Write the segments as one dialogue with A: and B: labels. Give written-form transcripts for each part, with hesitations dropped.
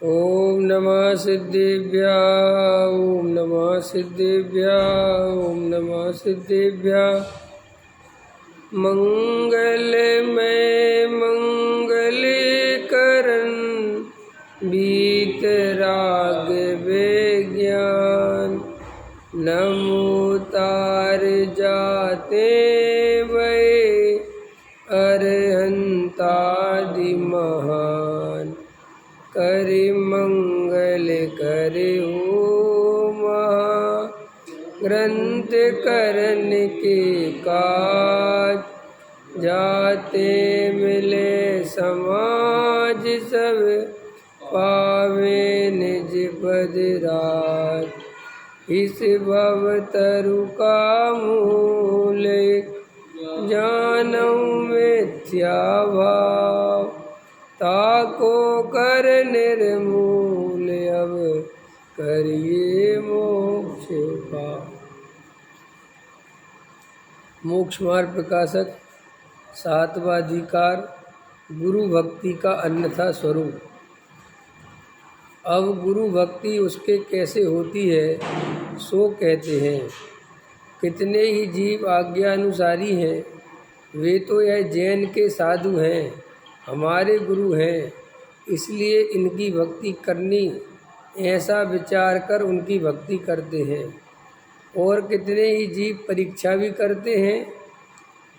A: ओम नमः सिद्धेभ्यः। ओम नमः सिद्धेभ्यः। ओम नमः सिद्धेभ्यः। मंगलमय मंगलकरण वीतराग विज्ञान नमो तार जाते वै अरहंतादि महान करे मंगल करे हो महा ग्रंथ करन के काज जाते मिले समाज सब पावे निज पद राज। इस भव तरु का मूल जानऊ मिथ्या भाव ताको कर निर्मूल अब करिए मोक्ष पाव। मोक्ष मार्ग प्रकाशक सातवां अधिकार गुरु भक्ति का अन्यथा स्वरूप। अब गुरु भक्ति उसके कैसे होती है सो कहते हैं। कितने ही जीव आज्ञानुसारी हैं, वे तो यह जैन के साधु हैं, हमारे गुरु हैं, इसलिए इनकी भक्ति करनी, ऐसा विचार कर उनकी भक्ति करते हैं। और कितने ही जीव परीक्षा भी करते हैं,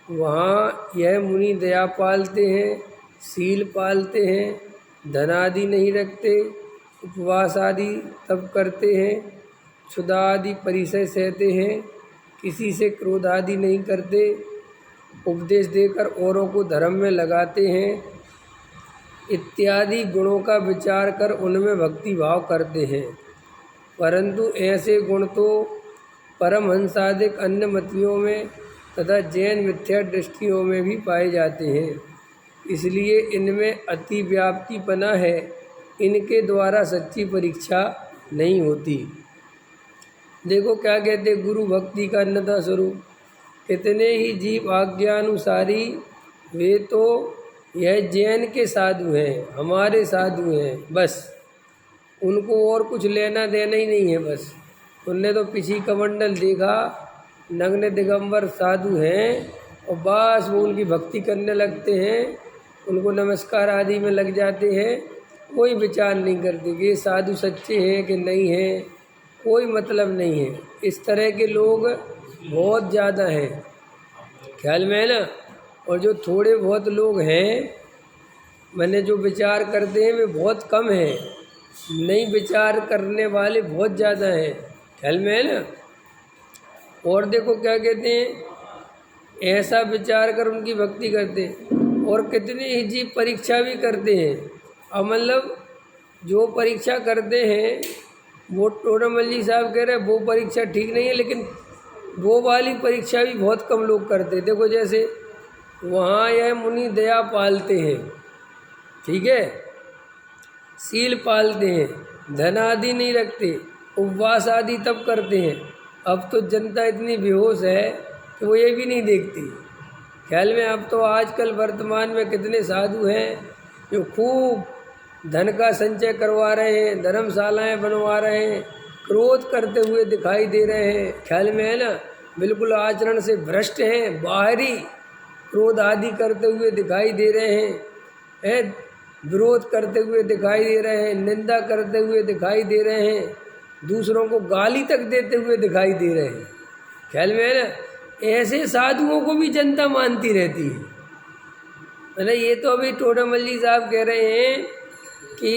A: वहाँ यह मुनि दया पालते हैं, सील पालते हैं, धन आदि नहीं रखते, उपवास आदि तब करते हैं, क्षुधा आदि परिसय सहते हैं, किसी से क्रोध आदि नहीं करते, उपदेश देकर औरों को धर्म में लगाते हैं, इत्यादि गुणों का विचार कर उनमें भक्ति भाव करते हैं। परंतु ऐसे गुण तो परमहंसादिक अन्य मतियों में तथा जैन मिथ्या दृष्टियों में भी पाए जाते हैं, इसलिए इनमें अति व्याप्तिपना है, इनके द्वारा सच्ची परीक्षा नहीं होती। देखो क्या कहते गुरु भक्ति का अन्यथा स्वरूप। कितने ही जीव आज्ञानुसारी, वे तो यह जैन के साधु हैं, हमारे साधु हैं, बस उनको और कुछ लेना देना ही नहीं है। बस उनने तो पिछी कमंडल देखा, नग्न दिगंबर साधु हैं और बस वो उनकी भक्ति करने लगते हैं, उनको नमस्कार आदि में लग जाते हैं, कोई विचार नहीं करते कि ये साधु सच्चे हैं कि नहीं हैं, कोई मतलब नहीं है। इस तरह के लोग बहुत ज़्यादा हैं, ख्याल में है ना। और जो थोड़े बहुत लोग हैं, मैंने जो विचार करते हैं वे बहुत कम हैं, नहीं विचार करने वाले बहुत ज़्यादा हैं, ख्याल में है ना। और देखो क्या कहते हैं, ऐसा विचार कर उनकी भक्ति करते हैं। और कितने ही जीव परीक्षा भी करते हैं। अब मतलब जो परीक्षा करते हैं वो टोडामल साहब कह रहे हैं वो परीक्षा ठीक नहीं है, लेकिन वो वाली परीक्षा भी बहुत कम लोग करते हैं। देखो जैसे वहाँ यह मुनि दया पालते हैं, ठीक है, सील पालते हैं, धन आदि नहीं रखते, उपवास आदि तब करते हैं। अब तो जनता इतनी बेहोश है कि वो ये भी नहीं देखती, ख्याल में। अब तो आजकल वर्तमान में कितने साधु हैं जो खूब धन का संचय करवा रहे हैं, धर्मशालाएं बनवा रहे हैं, क्रोध करते हुए दिखाई दे रहे हैं, ख्याल में है ना। बिल्कुल आचरण से भ्रष्ट हैं, बाहरी क्रोध आदि करते हुए दिखाई दे रहे हैं, विरोध करते हुए दिखाई दे रहे हैं, निंदा करते हुए दिखाई दे रहे हैं, दूसरों को गाली तक देते हुए दिखाई दे रहे हैं, ख्याल में है ना। ऐसे साधुओं को भी जनता मानती रहती है ना। ये तो अभी टोडामल साहब कह रहे हैं कि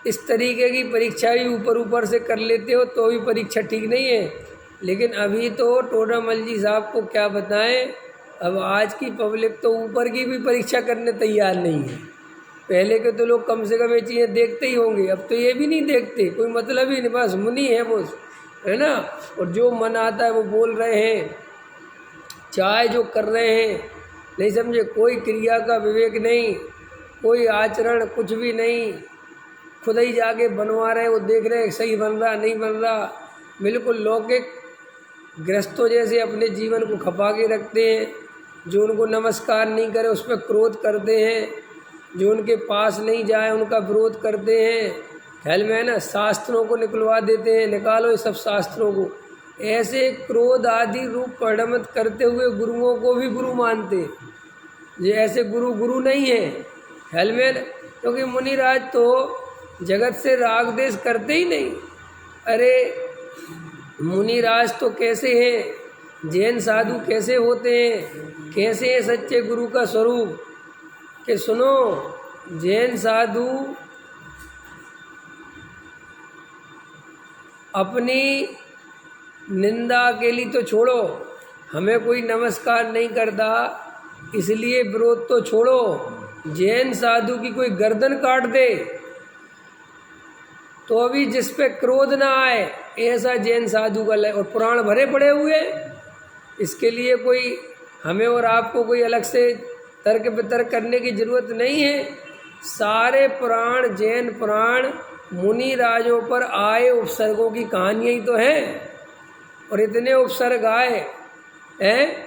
A: इस तरीके की परीक्षा भी ऊपर ऊपर से कर लेते हो तो भी परीक्षा ठीक नहीं है। लेकिन अभी तो टोडामल साहब को क्या बताएं, अब आज की पब्लिक तो ऊपर की भी परीक्षा करने तैयार नहीं है। पहले के तो लोग कम से कम ये चीज़ें देखते ही होंगे, अब तो ये भी नहीं देखते, कोई मतलब ही नहीं, बस मुनि है वो, है ना। और जो मन आता है वो बोल रहे हैं, चाहे जो कर रहे हैं, नहीं समझे, कोई क्रिया का विवेक नहीं, कोई आचरण कुछ भी नहीं, खुद ही जाके बनवा रहे, वो देख रहे हैं सही बन रहा नहीं बन रहा, बिल्कुल लौकिक गृहस्थों जैसे अपने जीवन को खपा के रखते हैं। जो उनको नमस्कार नहीं करे उस पर क्रोध करते हैं, जो उनके पास नहीं जाए उनका विरोध करते हैं, ख्याल में है ना, शास्त्रों को निकलवा देते हैं, निकालो ये सब शास्त्रों को। ऐसे क्रोध आदि रूप परिणमित करते हुए गुरुओं को भी गुरु मानते, ये ऐसे गुरु गुरु नहीं है, ख्याल में है ना। क्योंकि मुनिराज तो जगत से राग देश करते ही नहीं। अरे मुनिराज तो कैसे हैं, जैन साधु कैसे होते हैं, कैसे है सच्चे गुरु का स्वरूप, कि सुनो, जैन साधु अपनी निंदा के लिए तो छोड़ो, हमें कोई नमस्कार नहीं करता इसलिए विरोध तो छोड़ो, जैन साधु की कोई गर्दन काट दे तो अभी जिस पे क्रोध ना आए, ऐसा जैन साधु का और पुराण भरे पड़े हुए, इसके लिए कोई हमें और आपको कोई अलग से तर्क वितर्क करने की जरूरत नहीं है। सारे पुराण, जैन पुराण मुनि राजों पर आए उपसर्गों की कहानियाँ ही तो हैं, और इतने उपसर्ग आए हैं।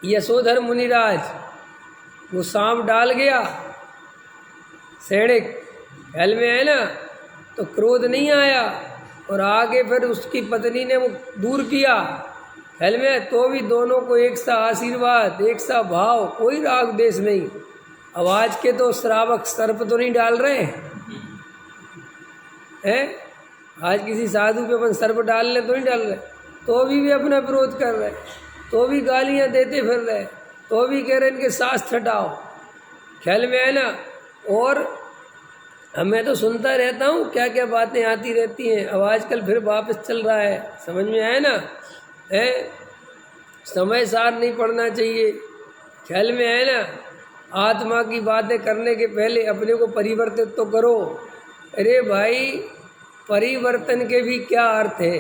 A: यशोधर मुनिराज वो सांप डाल गया सैनिक, ख्याल में है ना, तो क्रोध नहीं आया, और आगे फिर उसकी पत्नी ने वो दूर किया, ख्याल में, तो भी दोनों को एक सा आशीर्वाद, एक सा भाव, कोई राग देश नहीं। अब आज के तो श्रावक सर्प तो नहीं डाल रहे हैं, आज किसी साधु पे अपन सर्प डालने तो नहीं डाल रहे, तो भी अपना विरोध कर रहे, तो भी गालियां देते फिर रहे, तो भी कह रहे इनके शास्त्र हटाओ, ख्याल में है ना। और मैं तो सुनता रहता हूँ क्या क्या बातें आती रहती हैं। अब आजकल फिर वापस चल रहा है, समझ में आया ना, है समय सार नहीं पढ़ना चाहिए, ख्याल में है ना। आत्मा की बातें करने के पहले अपने को परिवर्तित तो करो। अरे भाई, परिवर्तन के भी क्या अर्थ है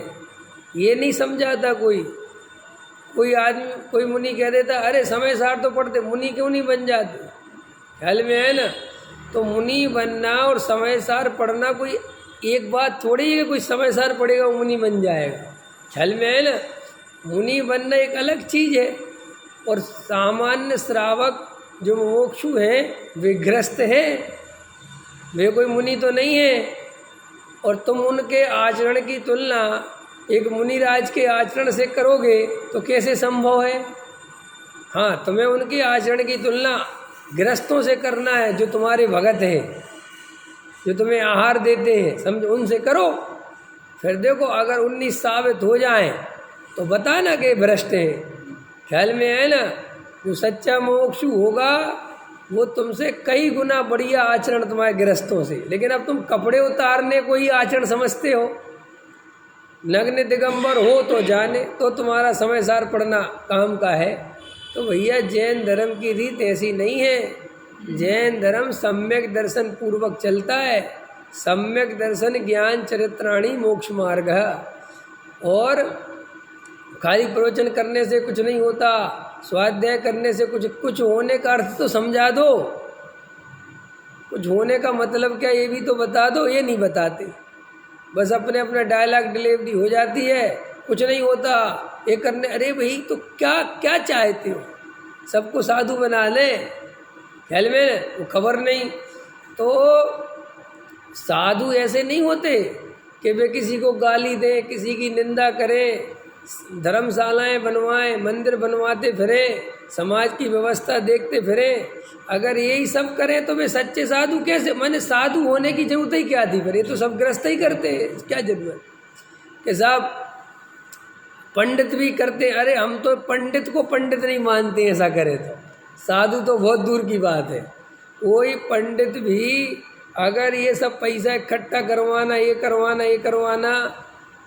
A: ये नहीं समझाता कोई आदमी, कोई मुनि कह देता अरे समय सार तो पढ़ते, मुनि क्यों नहीं बन जाते, ख्याल में है ना। तो मुनि बनना और समय सार पढ़ना कोई एक बात थोड़ी है कि कोई समय सार पढ़ेगा वो मुनि बन जाएगा, ख्याल में है ना। मुनि बनना एक अलग चीज़ है, और सामान्य श्रावक जो मोक्षु हैं वे गृहस्थ हैं, वे कोई मुनि तो नहीं है। और तुम उनके आचरण की तुलना एक मुनिराज के आचरण से करोगे तो कैसे संभव है। हाँ, तुम्हें उनके आचरण की तुलना गृहस्थों से करना है जो तुम्हारे भगत हैं, जो तुम्हें आहार देते हैं, समझो, उनसे करो। फिर देखो अगर 19 साबित हो जाए तो बताना कि भ्रष्ट हैं, ख्याल में है ना। जो सच्चा मोक्षु होगा वो तुमसे कई गुना बढ़िया आचरण तुम्हारे गृहस्थों से। लेकिन अब तुम कपड़े उतारने को ही आचरण समझते हो, नग्न दिगंबर हो तो जाने, तो तुम्हारा समय सार पढ़ना काम का है। तो भैया जैन धर्म की रीत ऐसी नहीं है। जैन धर्म सम्यक दर्शन पूर्वक चलता है। सम्यक दर्शन ज्ञान चरित्राणी मोक्ष मार्ग है। और खाली प्रवचन करने से कुछ नहीं होता, स्वाध्याय करने से कुछ होने का अर्थ तो समझा दो, कुछ होने का मतलब क्या ये भी तो बता दो। ये नहीं बताते, बस अपने अपना डायलॉग डिलीवरी हो जाती है, कुछ नहीं होता ये करने। अरे भाई, तो क्या क्या चाहते हो, सबको साधु बना लें, ख्याल में वो खबर नहीं। तो साधु ऐसे नहीं होते कि वे किसी को गाली दें, किसी की निंदा करें, धर्मशालाएं बनवाएं, मंदिर बनवाते फिरें, समाज की व्यवस्था देखते फिरें। अगर यही सब करें तो वे सच्चे साधु कैसे, माने साधु होने की जरूरत ही क्या थी फिर, ये तो सब गृहस्थ ही करते हैं, क्या जरूरत कि साहब पंडित भी करते। अरे हम तो पंडित को पंडित नहीं मानते, ऐसा करे तो साधु तो बहुत दूर की बात है। कोई पंडित भी अगर ये सब पैसा इकट्ठा करवाना, ये करवाना, ये करवाना,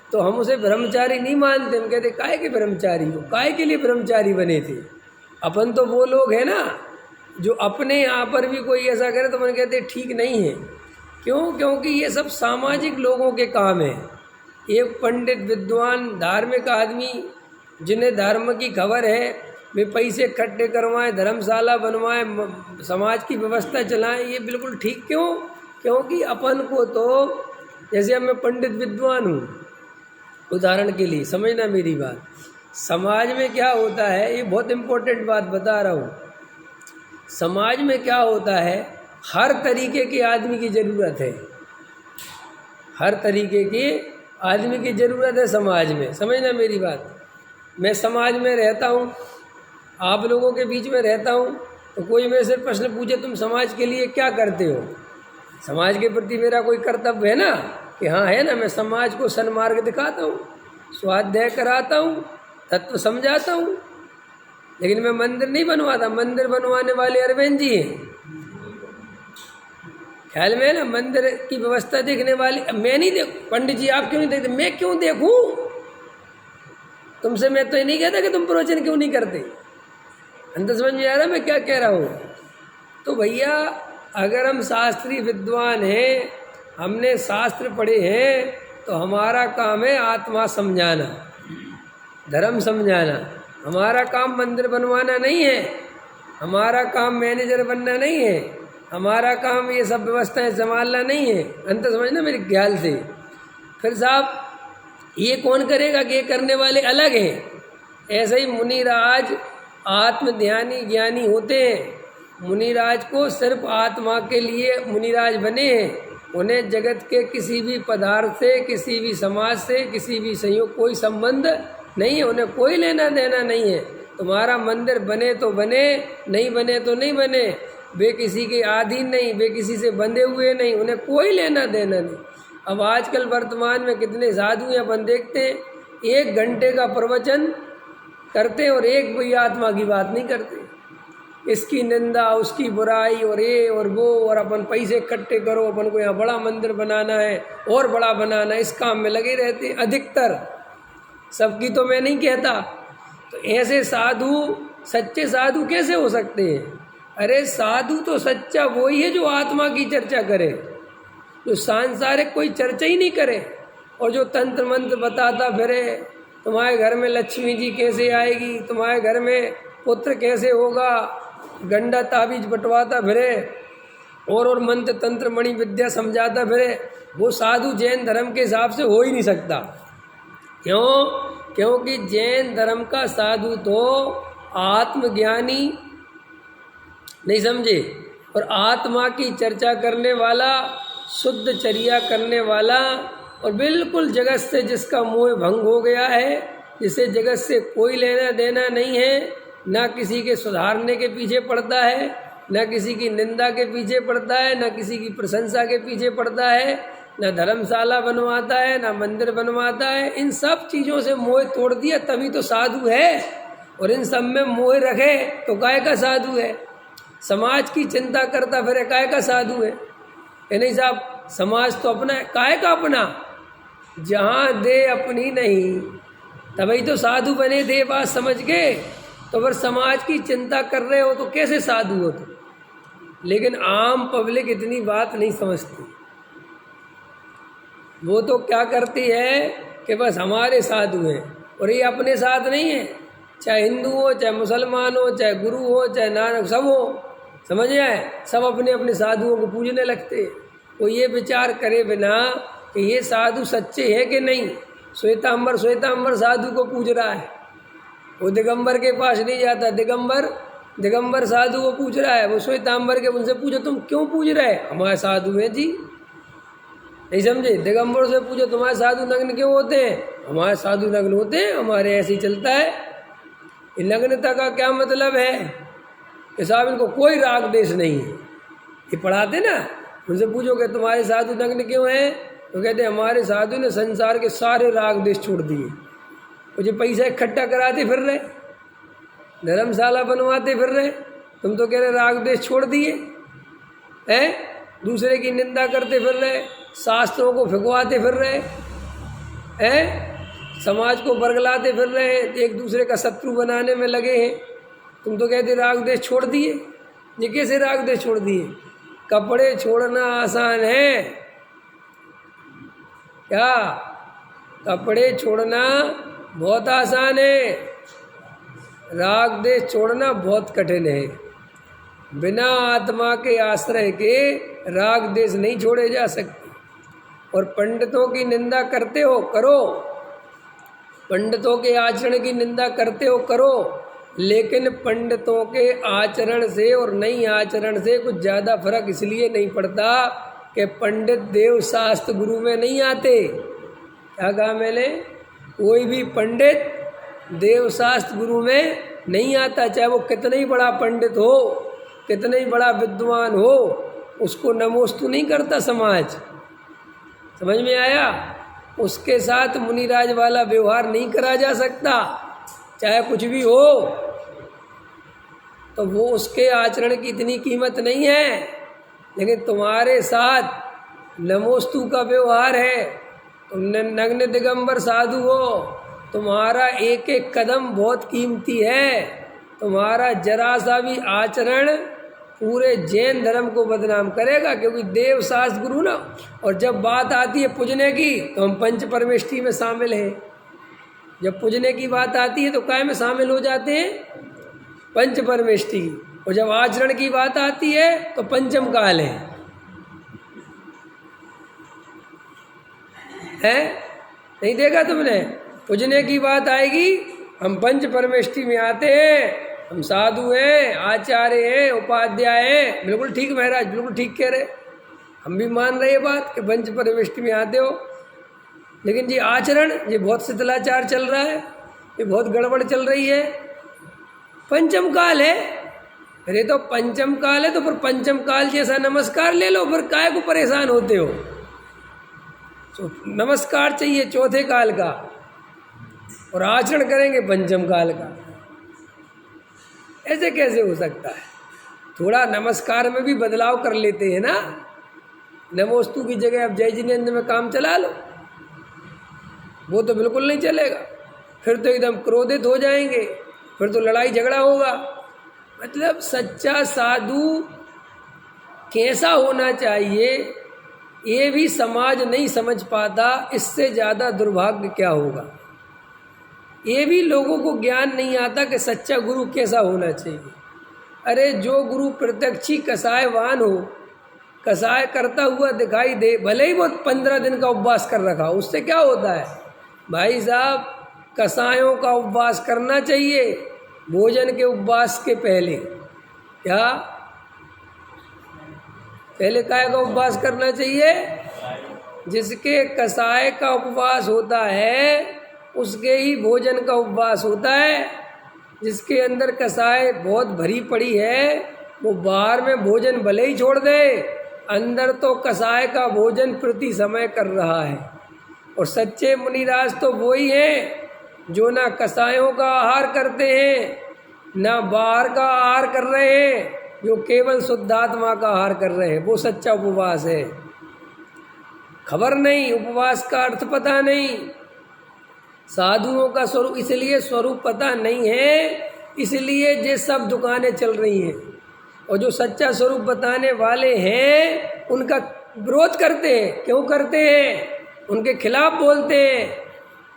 A: तो हम उसे ब्रह्मचारी नहीं मानते। हम कहते काहे के ब्रह्मचारी हो, काहे के लिए ब्रह्मचारी बने थे। अपन तो वो लोग हैं ना जो अपने यहाँ पर भी कोई ऐसा करे तो अपन कहते ठीक नहीं है। क्यों? क्योंकि ये सब सामाजिक लोगों के काम है। एक पंडित, विद्वान, धार्मिक आदमी जिन्हें धर्म की खबर है, वे पैसे इकट्ठे करवाएं, धर्मशाला बनवाएं, समाज की व्यवस्था चलाएं, ये बिल्कुल ठीक क्यों? क्योंकि अपन को तो, जैसे अब मैं पंडित विद्वान हूँ, उदाहरण के लिए समझना मेरी बात, समाज में क्या होता है, ये बहुत इम्पोर्टेंट बात बता रहा हूँ। समाज में क्या होता है, हर तरीके के आदमी की ज़रूरत है, हर तरीके के आदमी की ज़रूरत है समाज में। समझना मेरी बात। मैं समाज में रहता हूँ, आप लोगों के बीच में रहता हूँ, तो कोई मेरे से प्रश्न पूछे तुम समाज के लिए क्या करते हो, समाज के प्रति मेरा कोई कर्तव्य है ना कि हाँ है ना, मैं समाज को सन्मार्ग दिखाता हूँ, स्वाध्याय कराता हूँ, तत्व समझाता हूँ। लेकिन मैं मंदिर नहीं बनवाता। मंदिर बनवाने वाले अरविंद जी हैं, ख्याल में है ना। मंदिर की व्यवस्था देखने वाली मैं नहीं देख। पंडित जी आप क्यों नहीं देखते, मैं क्यों देखूं तुमसे। मैं तो ये नहीं कहता कि तुम प्रवचन क्यों नहीं करते। अंत समझ में आ रहा मैं क्या कह रहा हूँ। तो भैया अगर हम शास्त्रीय विद्वान हैं, हमने शास्त्र पढ़े हैं, तो हमारा काम है आत्मा समझाना, धर्म समझाना। हमारा काम मंदिर बनवाना नहीं है, हमारा काम मैनेजर बनना नहीं है, हमारा काम ये सब व्यवस्थाएं संभालना नहीं है। अंत समझना मेरे ख्याल से। फिर साहब ये कौन करेगा कि ये करने वाले अलग हैं। ऐसे ही मुनिराज आत्मध्यानी ज्ञानी होते हैं। मुनिराज को सिर्फ आत्मा के लिए मुनिराज बने हैं। उन्हें जगत के किसी भी पदार्थ से, किसी भी समाज से, किसी भी संयोग कोई संबंध नहीं है, उन्हें कोई लेना देना नहीं है। तुम्हारा मंदिर बने तो बने, नहीं बने तो नहीं बने, वे किसी के अधीन नहीं, वे किसी से बंधे हुए नहीं, उन्हें कोई लेना देना नहीं। अब आजकल वर्तमान में कितने साधु हैं अपन देखते हैं, 1 घंटे का प्रवचन करते हैं और एक कोई आत्मा की बात नहीं करते। इसकी निंदा, उसकी बुराई और ये और वो, और अपन पैसे इकट्ठे करो, अपन को यहाँ बड़ा मंदिर बनाना है और बड़ा बनाना है, इस काम में लगे रहते हैं अधिकतर। सबकी तो मैं नहीं कहता। तो ऐसे साधु सच्चे साधु कैसे हो सकते हैं। अरे साधु तो सच्चा वही है जो आत्मा की चर्चा करे, जो सांसारिक कोई चर्चा ही नहीं करे, और जो तंत्र मंत्र बताता फिरे, तुम्हारे घर में लक्ष्मी जी कैसे आएगी, तुम्हारे घर में पुत्र कैसे होगा, गंडा ताबीज बंटवाता फिरे और मंत्र तंत्र मणि विद्या समझाता फिरे, वो साधु जैन धर्म के हिसाब से हो ही नहीं सकता। क्यों? क्योंकि जैन धर्म का साधु तो आत्मज्ञानी, नहीं समझे, और आत्मा की चर्चा करने वाला, शुद्ध चर्या करने वाला, और बिल्कुल जगत से जिसका मोह भंग हो गया है, जिसे जगत से कोई लेना देना नहीं है, ना किसी के सुधारने के पीछे पड़ता है, ना किसी की निंदा के पीछे पड़ता है, ना किसी की प्रशंसा के पीछे पड़ता है, ना धर्मशाला बनवाता है, ना मंदिर बनवाता है। इन सब चीज़ों से मोह तोड़ दिया तभी तो साधु है। और इन सब में मोह रखे तो काय का साधु है। समाज की चिंता करता फिर काय का साधु है। नहीं साहब, समाज तो अपना है, काय का अपना। जहाँ दे अपनी नहीं, तभी तो साधु बने। दे बात समझ के तो फिर समाज की चिंता कर रहे हो तो कैसे साधु हो तुम। लेकिन आम पब्लिक इतनी बात नहीं समझती। वो तो क्या करती है कि बस हमारे साधु हैं, और ये अपने साथ नहीं है। चाहे हिंदू हो, चाहे मुसलमान हो, चाहे गुरु हो, चाहे नानक, सब हो, समझ आए, सब अपने अपने साधुओं को पूजने लगते हैं। वो ये विचार करे बिना कि ये साधु सच्चे हैं कि नहीं। श्वेतांबर साधु को पूज रहा है, वो दिगंबर के पास नहीं जाता। दिगंबर साधु को पूज रहा है, वो श्वेतांबर के उनसे पूछो तुम क्यों पूज रहे। हमारे साधु हैं जी, नहीं समझे। दिगंबर से पूछो तुम्हारे साधु नग्न क्यों होते हैं। हमारे साधु नग्न होते हैं, हमारे ऐसे ही चलता है। नग्नता का क्या मतलब है कि साहब इनको कोई राग देश नहीं है। ये पढ़ाते ना, उनसे पूछो कि तुम्हारे साधु नग्न क्यों हैं, तो कहते हमारे साधु ने संसार के सारे राग देश छोड़ दिए। मुझे पैसा इकट्ठा कराते फिर रहे, धर्मशाला बनवाते फिर रहे, तुम तो कह रहे राग देश छोड़ दिए हैं। दूसरे की निंदा करते फिर रहे, शास्त्रों को फिकवाते फिर रहे हैं, समाज को बरगलाते फिर रहे हैं, एक दूसरे का शत्रु बनाने में लगे हैं। तुम तो कहते राग देश छोड़ दिए। ये कैसे राग देश छोड़ दिए। कपड़े छोड़ना आसान है क्या। कपड़े छोड़ना बहुत आसान है, राग देश छोड़ना बहुत कठिन है। बिना आत्मा के आश्रय के राग देश नहीं छोड़े जा सकते। और पंडितों की निंदा करते हो, करो, पंडितों के आचरण की निंदा करते हो, करो, लेकिन पंडितों के आचरण से और नहीं आचरण से कुछ ज़्यादा फर्क इसलिए नहीं पड़ता कि पंडित देव शास्त्र गुरु में नहीं आते। क्या कहा मैंने? कोई भी पंडित देव शास्त्र गुरु में नहीं आता, चाहे वो कितना ही बड़ा पंडित हो, कितना ही बड़ा विद्वान हो, उसको नमोस्तु नहीं करता समाज। समझ में आया? उसके साथ मुनिराज वाला व्यवहार नहीं करा जा सकता, चाहे कुछ भी हो। तो वो उसके आचरण की इतनी कीमत नहीं है। लेकिन तुम्हारे साथ नमोस्तु का व्यवहार है, तुम नग्न दिगंबर साधु हो, तुम्हारा एक एक कदम बहुत कीमती है। तुम्हारा जरा सा भी आचरण पूरे जैन धर्म को बदनाम करेगा, क्योंकि देव शास्त्र गुरु ना। और जब बात आती है पूजने की तो हम पंच परमेष्टि में शामिल हैं। जब पूजने की बात आती है तो काय में शामिल हो जाते हैं? पंच परमेष्टि। और जब आचरण की बात आती है तो पंचम काल है। नहीं देखा तुमने? पूजने की बात आएगी हम पंच परमेष्टि में आते हैं, हम साधु हैं, आचार्य हैं, उपाध्याय हैं। बिल्कुल ठीक महाराज, बिल्कुल ठीक कह रहे, हम भी मान रहे ये बात कि पंच परमेष्टि में आते हो। लेकिन जी आचरण, ये बहुत शिथिलाचार चल रहा है, ये बहुत गड़बड़ चल रही है। पंचम काल है, अरे तो पंचम काल है तो फिर पंचम काल जैसा नमस्कार ले लो, फिर काय को परेशान होते हो? तो नमस्कार चाहिए चौथे काल का और आचरण करेंगे पंचम काल का। ऐसे कैसे हो सकता है? थोड़ा नमस्कार में भी बदलाव कर लेते हैं ना। नमोस्तु की जगह अब जय जिनेन्द्र में काम चला लो, वो तो बिल्कुल नहीं चलेगा। फिर तो एकदम क्रोधित हो जाएंगे, फिर तो लड़ाई झगड़ा होगा। मतलब सच्चा साधु कैसा होना चाहिए ये भी समाज नहीं समझ पाता। इससे ज़्यादा दुर्भाग्य क्या होगा? ये भी लोगों को ज्ञान नहीं आता कि सच्चा गुरु कैसा होना चाहिए। अरे जो गुरु प्रत्यक्षी कसायवान हो, कसाय करता हुआ दिखाई दे, भले ही वो 15 दिन का उपवास कर रखा, उससे क्या होता है भाई साहब? कसायों का उपवास करना चाहिए भोजन के उपवास के पहले। क्या पहले काय का उपवास करना चाहिए? जिसके कसाय का उपवास होता है उसके ही भोजन का उपवास होता है। जिसके अंदर कसाय बहुत भरी पड़ी है वो बाहर में भोजन भले ही छोड़ दे, अंदर तो कसाय का भोजन प्रति समय कर रहा है। और सच्चे मुनिराज तो वही हैं जो ना कसायों का आहार करते हैं, ना बाहर का आहार कर रहे हैं, जो केवल शुद्धात्मा का आहार कर रहे हैं। वो सच्चा उपवास है। खबर नहीं, उपवास का अर्थ पता नहीं, साधुओं का स्वरूप, इसलिए स्वरूप पता नहीं है, इसलिए ये सब दुकानें चल रही हैं। और जो सच्चा स्वरूप बताने वाले हैं उनका विरोध करते हैं। क्यों करते हैं? उनके खिलाफ बोलते हैं।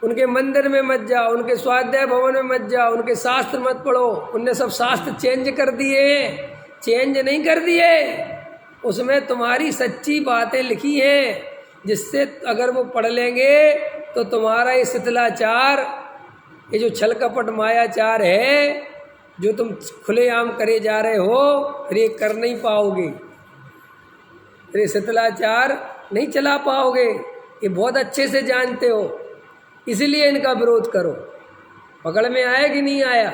A: उनके मंदिर में मत जाओ, उनके स्वाध्याय भवन में मत जाओ, उनके शास्त्र मत पढ़ो। उनने सब शास्त्र चेंज कर दिए। चेंज नहीं कर दिए, उसमें तुम्हारी सच्ची बातें लिखी हैं, जिससे अगर वो पढ़ लेंगे तो तुम्हारा ये शिथिलाचार, ये जो छल कपट मायाचार है जो तुम खुलेआम करे जा रहे हो, फिर ये कर नहीं पाओगे। फिर ये शिथिलाचार नहीं चला पाओगे, ये बहुत अच्छे से जानते हो। इसीलिए इनका विरोध करो। पकड़ में आया कि नहीं आया?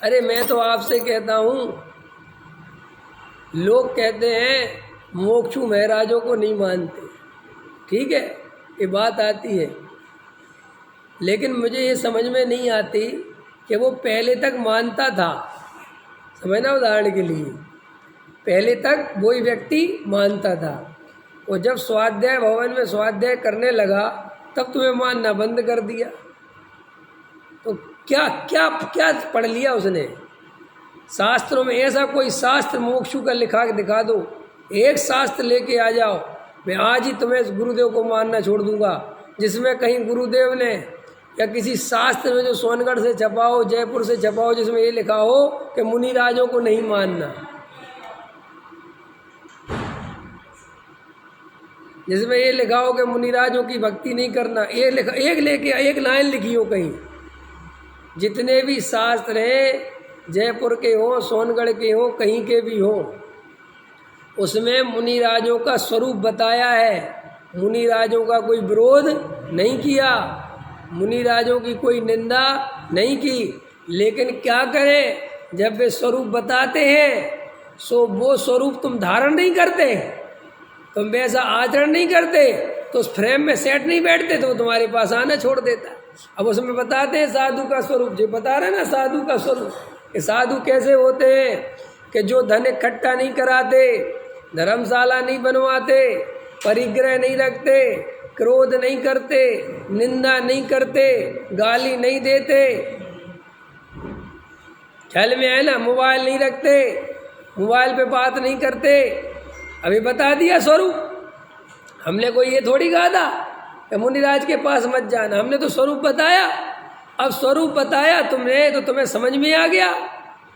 A: अरे मैं तो आपसे कहता हूँ, लोग कहते हैं मोक्षु महाराजों को नहीं मानते, ठीक है, ये बात आती है। लेकिन मुझे ये समझ में नहीं आती कि वो पहले तक मानता था। समझना, उदाहरण के लिए पहले तक वही व्यक्ति मानता था, और जब स्वाध्याय भवन में स्वाध्याय करने लगा तब तुम्हें मानना बंद कर दिया। तो क्या क्या क्या पढ़ लिया उसने? शास्त्रों में ऐसा कोई शास्त्र मोक्षु का लिखा के दिखा दो, एक शास्त्र लेके आ जाओ, मैं आज ही तुम्हें गुरुदेव को मानना छोड़ दूंगा, जिसमें कहीं गुरुदेव ने या किसी शास्त्र में जो सोनगढ़ से छपा हो, जयपुर से छपा हो, जिसमें ये लिखा हो कि मुनिराजों को नहीं मानना, जिसमें ये लिखा हो कि मुनिराजों की भक्ति नहीं करना। ये लिखा, एक लेके एक लाइन लिखी हो कहीं, जितने भी शास्त्र हैं, जयपुर के हों, सोनगढ़ के हों, कहीं के भी हों, उसमें मुनिराजों का स्वरूप बताया है। मुनिराजों का कोई विरोध नहीं किया, मुनिराजों की कोई निंदा नहीं की। लेकिन क्या करें, जब वे स्वरूप बताते हैं सो वो स्वरूप तुम धारण नहीं करते, तुम वैसा आचरण नहीं करते, तो उस फ्रेम में सेट नहीं बैठते, तो वो तुम्हारे पास आना छोड़ देता है। अब उसमें बताते हैं साधु का स्वरूप, जो बता रहे ना साधु का स्वरूप, कि साधु कैसे होते हैं कि जो धन इकट्ठा नहीं कराते, धर्मशाला नहीं बनवाते, परिग्रह नहीं रखते, क्रोध नहीं करते, निंदा नहीं करते, गाली नहीं देते, ख्याल में है ना, मोबाइल नहीं रखते, मोबाइल पे बात नहीं करते। अभी बता दिया स्वरूप, हमने कोई ये थोड़ी कहा था कि मुनिराज के पास मत जाना, हमने तो स्वरूप बताया। अब स्वरूप बताया तुमने तो तुम्हें समझ में आ गया।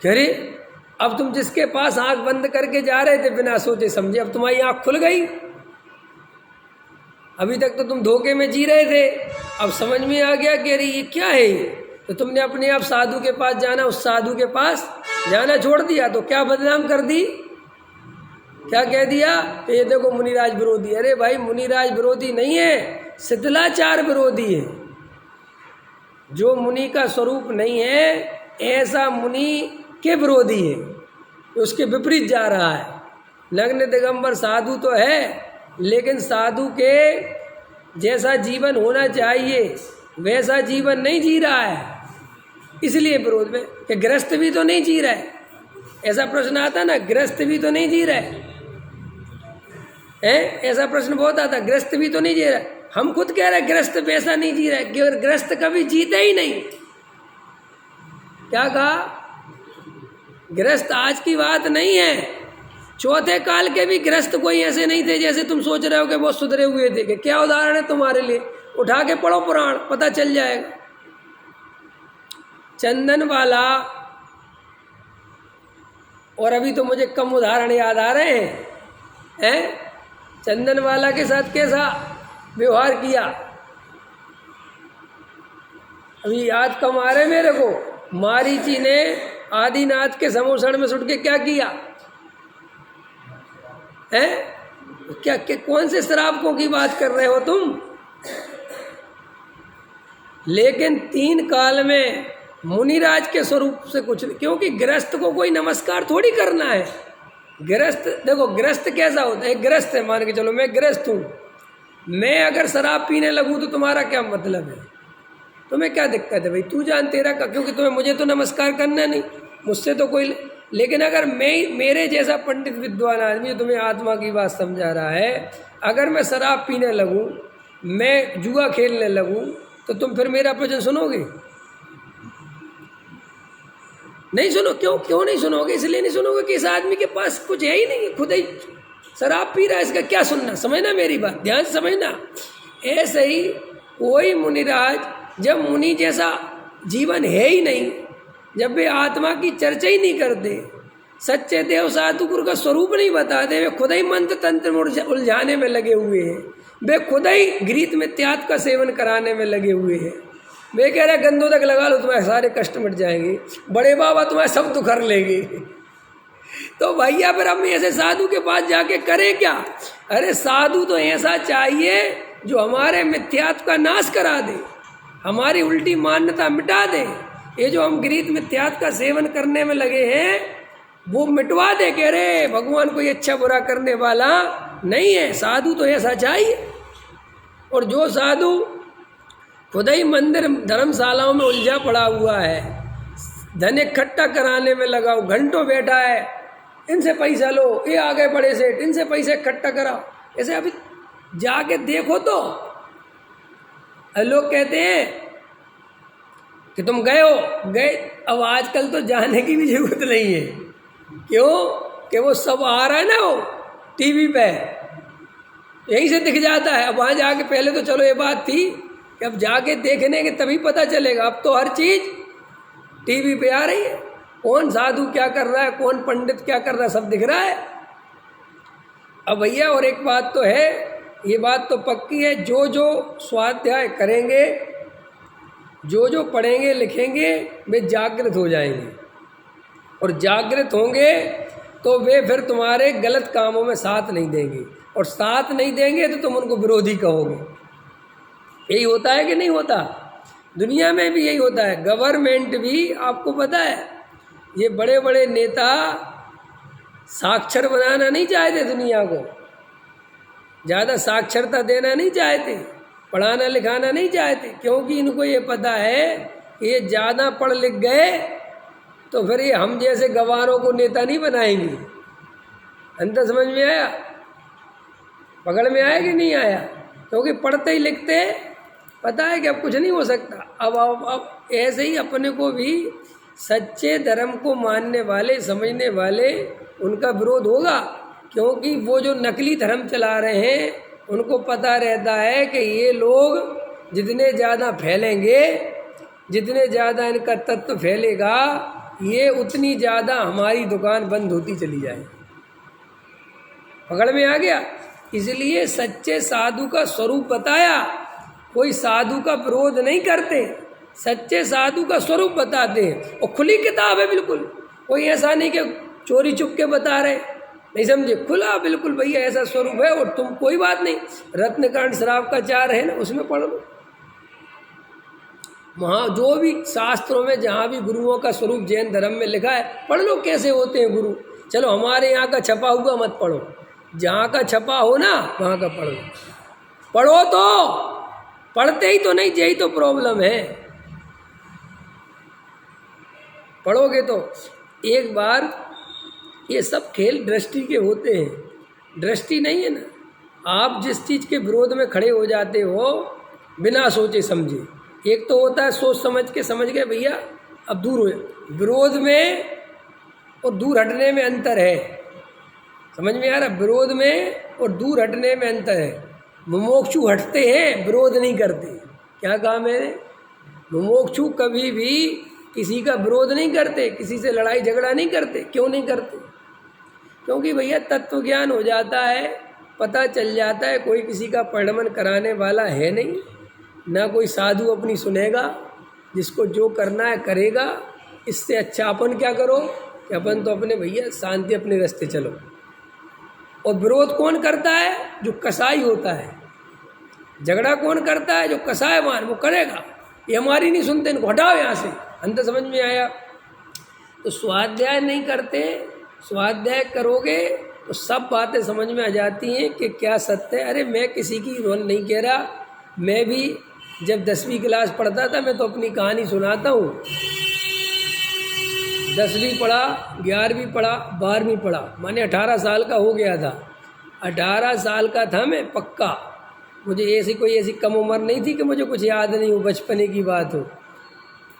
A: अरे अब तुम जिसके पास आंख बंद करके जा रहे थे बिना सोचे समझे, अब तुम्हारी आंख खुल गई। अभी तक तो तुम धोखे में जी रहे थे, अब समझ में आ गया कि अरे ये क्या है ये, तो तुमने अपने आप साधु के पास जाना, उस साधु के पास जाना छोड़ दिया। तो क्या बदनाम कर दी, क्या कह दिया कि ये देखो मुनिराज विरोधी। अरे भाई मुनिराज विरोधी नहीं है, शिथिलाचार विरोधी है। जो मुनि का स्वरूप नहीं है ऐसा मुनि के विरोधी है, उसके विपरीत जा रहा है। नग्न दिगंबर साधु तो है, लेकिन साधु के जैसा जीवन होना चाहिए वैसा जीवन नहीं जी रहा है, इसलिए विरोध में। कि गृहस्थ भी तो नहीं जी रहा है, ऐसा प्रश्न आता ना, गृहस्थ भी तो नहीं जी रहा है, ऐसा प्रश्न बहुत आता, गृहस्थ भी तो नहीं जी रहा है। हम खुद कह रहे हैं गृहस्थ वैसा नहीं जी रहा है, कि गृहस्थ कभी जीते ही नहीं। क्या कहा, गृहस्थ आज की बात नहीं है, चौथे काल के भी गृहस्थ कोई ऐसे नहीं थे जैसे तुम सोच रहे हो कि बहुत सुधरे हुए थे। कि क्या उदाहरण है तुम्हारे लिए, उठा के पढ़ो पुराण, पता चल जाएगा। चंदन वाला, और अभी तो मुझे कम उदाहरण याद आ रहे हैं, चंदन वाला के साथ कैसा व्यवहार किया, अभी याद कम आ रहे मेरे को। मारीची ने आदिनाथ के समोषण में सुट के क्या किया है, क्या कौन से श्रावकों की बात कर रहे हो तुम। लेकिन तीन काल में मुनिराज के स्वरूप से कुछ नहीं, क्योंकि गृहस्थ को कोई नमस्कार थोड़ी करना है। गृहस्थ देखो, गृहस्थ कैसा होता है, गृहस्थ है, मान के चलो मैं गृहस्थ हूँ, मैं अगर शराब पीने लगूँ तो तुम्हारा क्या मतलब है, तुम्हें क्या दिक्कत है भाई, तू जान तेरा का, क्योंकि तुम्हें मुझे तो नमस्कार करना नहीं, मुझसे तो कोई। लेकिन अगर मैं, मेरे जैसा पंडित विद्वान आदमी तुम्हें आत्मा की बात समझा रहा है, अगर मैं शराब पीने लगूँ, मैं जुआ खेलने लगूँ, तो तुम फिर मेरा प्रवचन सुनोगे? नहीं सुनो। क्यों नहीं सुनोगे? इसलिए नहीं सुनोगे कि इस आदमी के पास कुछ है ही नहीं, खुद ही शराब पी रहा है, इसका क्या सुनना। समझना मेरी बात, ध्यान से समझना। ऐसे ही कोई मुनिराज, जब मुनि जैसा जीवन है ही नहीं, जब वे आत्मा की चर्चा ही नहीं करते, सच्चे देव साधुगुरु का स्वरूप नहीं बताते, वे खुद ही मंत्र तंत्र में उलझाने में लगे हुए हैं, वे खुद ही घृत में त्याग का सेवन कराने में लगे हुए हैं। वे कह रहे गंदों तक लगा लो तुम्हारे सारे कष्ट मिट जाएंगे, बड़े बाबा तुम्हारे सब दुख हर लेंगे। तो भैया फिर हम ऐसे साधु के पास जाके करें क्या? अरे साधु तो ऐसा चाहिए जो हमारे मिथ्यात्व का नाश करा दे, हमारी उल्टी मान्यता मिटा दे। ये जो हम गृहीत मिथ्यात्व का सेवन करने में लगे हैं वो मिटवा दे। कह रहे भगवान कोई अच्छा बुरा करने वाला नहीं है, साधु तो ऐसा चाहिए। और जो साधु खुद ही मंदिर धर्मशालाओं में उलझा पड़ा हुआ है, धन इकट्ठा कराने में लगा, घंटों बैठा है, इनसे पैसा लो, ये आगे बड़े सेठ, इनसे पैसे इकट्ठा कराओ, ऐसे अभी जाके देखो तो लोग कहते हैं कि तुम गए हो, गए। अब आजकल तो जाने की भी जरूरत नहीं है, क्यों कि वो सब आ रहा है ना, वो टीवी पे यहीं से दिख जाता है। अब वहाँ जाके, पहले तो चलो ये बात थी कि अब जाके देखने के तभी पता चलेगा, अब तो हर चीज़ टीवी पे आ रही है, कौन साधु क्या कर रहा है, कौन पंडित क्या कर रहा है, सब दिख रहा है। अब भैया और एक बात तो है, ये बात तो पक्की है, जो जो स्वाध्याय करेंगे जो जो पढ़ेंगे लिखेंगे वे जागृत हो जाएंगे, और जागृत होंगे तो वे फिर तुम्हारे गलत कामों में साथ नहीं देंगे, और साथ नहीं देंगे तो तुम उनको विरोधी कहोगे। यही होता है कि नहीं होता? दुनिया में भी यही होता है। गवर्नमेंट भी, आपको पता है, ये बड़े बड़े नेता साक्षर बनाना नहीं चाहते, दुनिया को ज़्यादा साक्षरता देना नहीं चाहते, पढ़ाना लिखाना नहीं चाहते, क्योंकि इनको ये पता है कि ये ज़्यादा पढ़ लिख गए तो फिर ये हम जैसे गवारों को नेता नहीं बनाएंगे। अंतर समझ में आया? पकड़ में आया कि नहीं आया? क्योंकि पढ़ते ही लिखते पता है कि अब कुछ नहीं हो सकता। अब ऐसे ही अपने को भी सच्चे धर्म को मानने वाले, समझने वाले, उनका विरोध होगा, क्योंकि वो जो नकली धर्म चला रहे हैं उनको पता रहता है कि ये लोग जितने ज़्यादा फैलेंगे, जितने ज़्यादा इनका तत्व फैलेगा, ये उतनी ज़्यादा हमारी दुकान बंद होती चली जाए। पकड़ में आ गया? इसलिए सच्चे साधु का स्वरूप बताया। कोई साधु का विरोध नहीं करते, सच्चे साधु का स्वरूप बताते हैं, और खुली किताब है बिल्कुल। कोई ऐसा नहीं कि चोरी चुप के बता रहे, नहीं समझे, खुला बिल्कुल भैया ऐसा स्वरूप है। और तुम कोई बात नहीं, रत्नकांड श्राव का 4 है ना, उसमें पढ़ लो। वहाँ जो भी शास्त्रों में जहाँ भी गुरुओं का स्वरूप जैन धर्म में लिखा है, पढ़ लो कैसे होते हैं गुरु। चलो हमारे यहाँ का छपा हुआ मत पढ़ो, जहाँ का छपा हो ना वहाँ का पढ़ो। पढ़ो तो, पढ़ते ही तो नहीं, यही तो प्रॉब्लम है। पढ़ोगे तो एक बार, ये सब खेल दृष्टि के होते हैं, दृष्टि नहीं है ना। आप जिस चीज़ के विरोध में खड़े हो जाते हो बिना सोचे समझे, एक तो होता है सोच समझ के, समझ गए भैया अब दूर हो। विरोध में और दूर हटने में अंतर है, समझ में आ रहा? विरोध में और दूर हटने में अंतर है। मुमुक्षु हटते हैं, विरोध नहीं करते। क्या कहा मैंने? मुमुक्षु कभी भी किसी का विरोध नहीं करते, किसी से लड़ाई झगड़ा नहीं करते। क्यों नहीं करते? क्योंकि भैया तत्व ज्ञान हो जाता है, पता चल जाता है कोई किसी का परिणमन कराने वाला है नहीं, ना कोई साधु अपनी सुनेगा, जिसको जो करना है करेगा। इससे अच्छा अपन क्या करो कि अपन तो अपने भैया शांति अपने रास्ते चलो। और विरोध कौन करता है? जो कसाई होता है। झगड़ा कौन करता है? जो कसाईवान, वो करेगा। ये हमारी नहीं सुनते, इनको हटाओ यहाँ से। अंतर समझ में आया? तो स्वाध्याय नहीं करते, स्वाध्याय करोगे तो सब बातें समझ में आ जाती हैं कि क्या सत्य है। अरे मैं किसी की रोन नहीं कह रहा, मैं भी जब 10वीं क्लास पढ़ता था, मैं तो अपनी कहानी सुनाता हूँ। 10वीं पढ़ा, 11वीं पढ़ा, 12वीं पढ़ा, मैंने 18 साल का हो गया था। 18 साल का था मैं पक्का। मुझे ऐसी कम उम्र नहीं थी कि मुझे कुछ याद नहीं हो, बचपने की बात हो।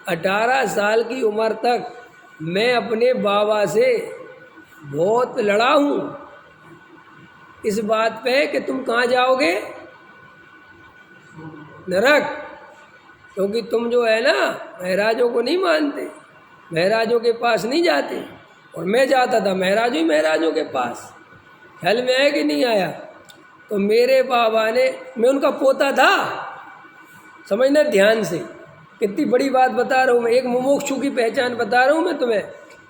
A: 18 साल की उम्र तक मैं अपने बाबा से बहुत लड़ा हूँ इस बात पे कि तुम कहाँ जाओगे? नरक। क्योंकि तुम जो है ना महराजों को नहीं मानते, महराजों के पास नहीं जाते। और मैं जाता था महराजों के पास। ख्याल में आया कि नहीं आया? तो मेरे बाबा ने, मैं उनका पोता था, समझना ध्यान से, कितनी बड़ी बात बता रहा हूँ मैं। एक मुमुक्षु की पहचान बता रहा हूँ मैं तुम्हें,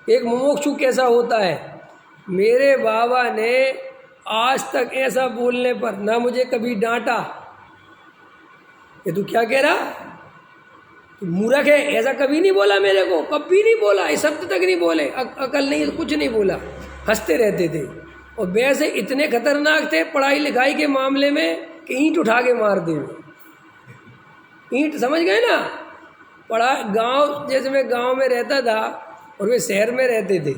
A: एक मुमुक्षु कैसा होता है। मेरे बाबा ने आज तक ऐसा बोलने पर ना मुझे कभी डांटा कि तू क्या कह रहा, तू मूर्ख है, ऐसा कभी नहीं बोला मेरे को, कभी नहीं बोला, इस शब्द तक नहीं बोले। अकल नहीं, कुछ नहीं बोला, हंसते रहते थे। और वैसे इतने खतरनाक थे पढ़ाई लिखाई के मामले में कि ईंट उठा के मार दे। ईंट, समझ गए ना? पढ़ा गांव, जैसे मैं गांव में रहता था और वे शहर में रहते थे,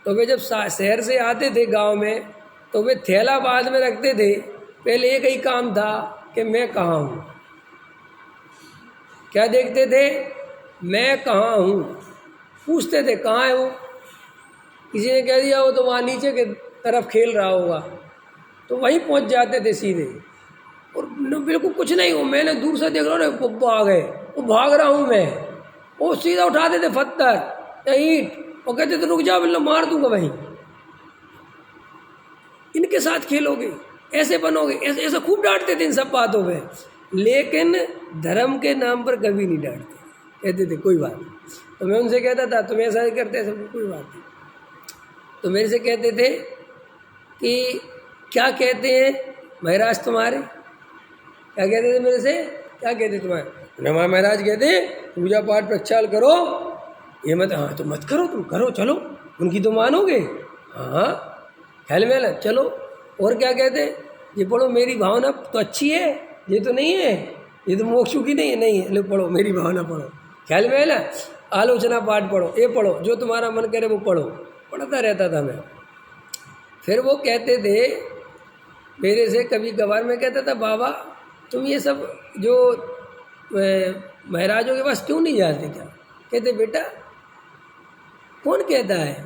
A: तो वे जब शहर से आते थे गांव में, तो वे थैला बाद में रखते थे। पहले एक ही काम था कि मैं कहाँ हूँ। क्या देखते थे? मैं कहाँ हूँ। पूछते थे कहाँ है वो। किसी ने कह दिया वो तो वहाँ नीचे के तरफ खेल रहा होगा, तो वहीं पहुँच जाते थे सीधे। और बिल्कुल कुछ नहीं हो, मैंने दूर से देख रहा हूँ वो आ गए, वो भाग रहा हूँ मैं, वो सीधा उठाते थे पत्थर या ईंट और कहते थे रुक जाओ, मतलब मार दूंगा वहीं। इनके साथ खेलोगे, ऐसे बनोगे, ऐसे खूब डांटते थे इन सब बातों में। लेकिन धर्म के नाम पर कभी नहीं डांटते, कहते थे कोई बात नहीं। तो मैं उनसे कहता था तुम ऐसा ही करते, ऐसा कोई बात नहीं। तो मेरे से कहते थे कि क्या कहते हैं महाराज तुम्हारे, क्या कहते थे मेरे से, क्या कहते तुम्हारे, हमारे महाराज कहते पूजा पाठ प्रक्षाल करो, ये मत, हाँ तो मत करो, तुम करो, चलो उनकी तो मानोगे, हाँ ख्याल में चलो। और क्या कहते ये पढ़ो मेरी भावना तो अच्छी है, ये तो नहीं है, ये तो मोक्षु की नहीं है, नहीं है, लो पढ़ो मेरी भावना पढ़ो, ख्याल में है ना, आलोचना पाठ पढ़ो, ये पढ़ो जो तुम्हारा मन करे वो पढ़ो, पढ़ता रहता था मैं। फिर वो कहते थे मेरे से कभी कभार, मैं कहता था बाबा तुम ये सब जो महाराजों के पास क्यों नहीं जाते क्या, कहते बेटा कौन कहता है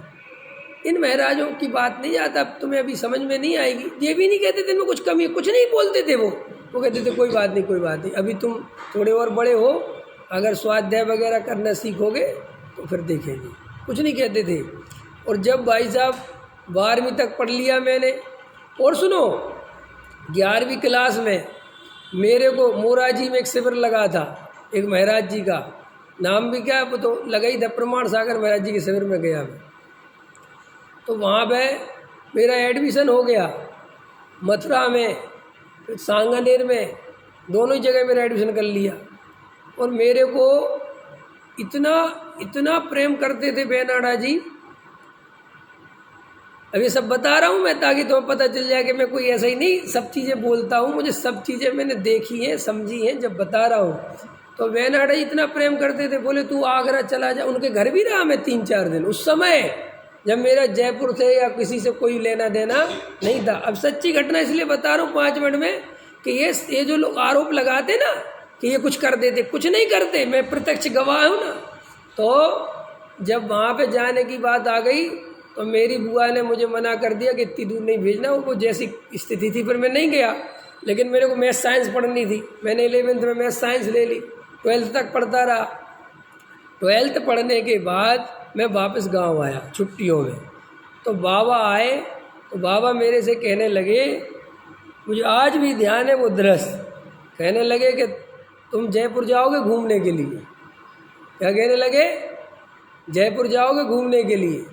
A: इन महाराजों की बात नहीं जाता, तुम्हें अभी समझ में नहीं आएगी। ये भी नहीं कहते थे इनमें कुछ कमी, कुछ नहीं बोलते थे वो कहते थे कोई बात नहीं, कोई बात नहीं, अभी तुम थोड़े और बड़े हो, अगर स्वाध्याय वगैरह करना सीखोगे तो फिर देखेंगे, कुछ नहीं कहते थे। और जब भाई साहब 12वीं तक पढ़ लिया मैंने, और सुनो 11वीं क्लास में मेरे को मोराजी में एक शिविर लगा था, एक महाराज जी का नाम भी क्या वो तो लगा ही था, प्रमाण सागर महाराज जी के शिविर में गया मैं। तो वहाँ पे मेरा एडमिशन हो गया, मथुरा में सांगानेर में, दोनों ही जगह मेरा एडमिशन कर लिया। और मेरे को इतना इतना प्रेम करते थे बेनाडा जी, अब ये सब बता रहा हूँ मैं ताकि तुम्हें पता चल जाए कि मैं कोई ऐसा ही नहीं सब चीज़ें बोलता हूँ, मुझे सब चीज़ें मैंने देखी हैं समझी हैं जब बता रहा हूँ। तो बेनाडा जी इतना प्रेम करते थे, बोले तू आगरा चला जा, उनके घर भी रहा मैं 3-4 दिन, उस समय जब मेरा जयपुर से या किसी से कोई लेना देना नहीं था। अब सच्ची घटना इसलिए बता रहा हूँ 5 मिनट में कि ये जो लोग आरोप लगाते ना कि ये कुछ कर देते, कुछ नहीं करते, मैं प्रत्यक्ष गवाह हूँ ना। तो जब वहाँ पे जाने की बात आ गई तो मेरी बुआ ने मुझे मना कर दिया कि इतनी दूर नहीं भेजना, वो जैसी स्थिति थी फिर मैं नहीं गया। लेकिन मेरे को मैथ साइंस पढ़नी थी, मैंने 11वीं में मैथ साइंस ले ली, 12th तक पढ़ता रहा। 12th पढ़ने के बाद मैं वापस गांव आया छुट्टियों में, तो बाबा आए, तो बाबा मेरे से कहने लगे, मुझे आज भी ध्यान है वो दृश्य, कहने लगे कि तुम जयपुर जाओगे घूमने के लिए। क्या कहने लगे, जयपुर जाओगे घूमने के लिए।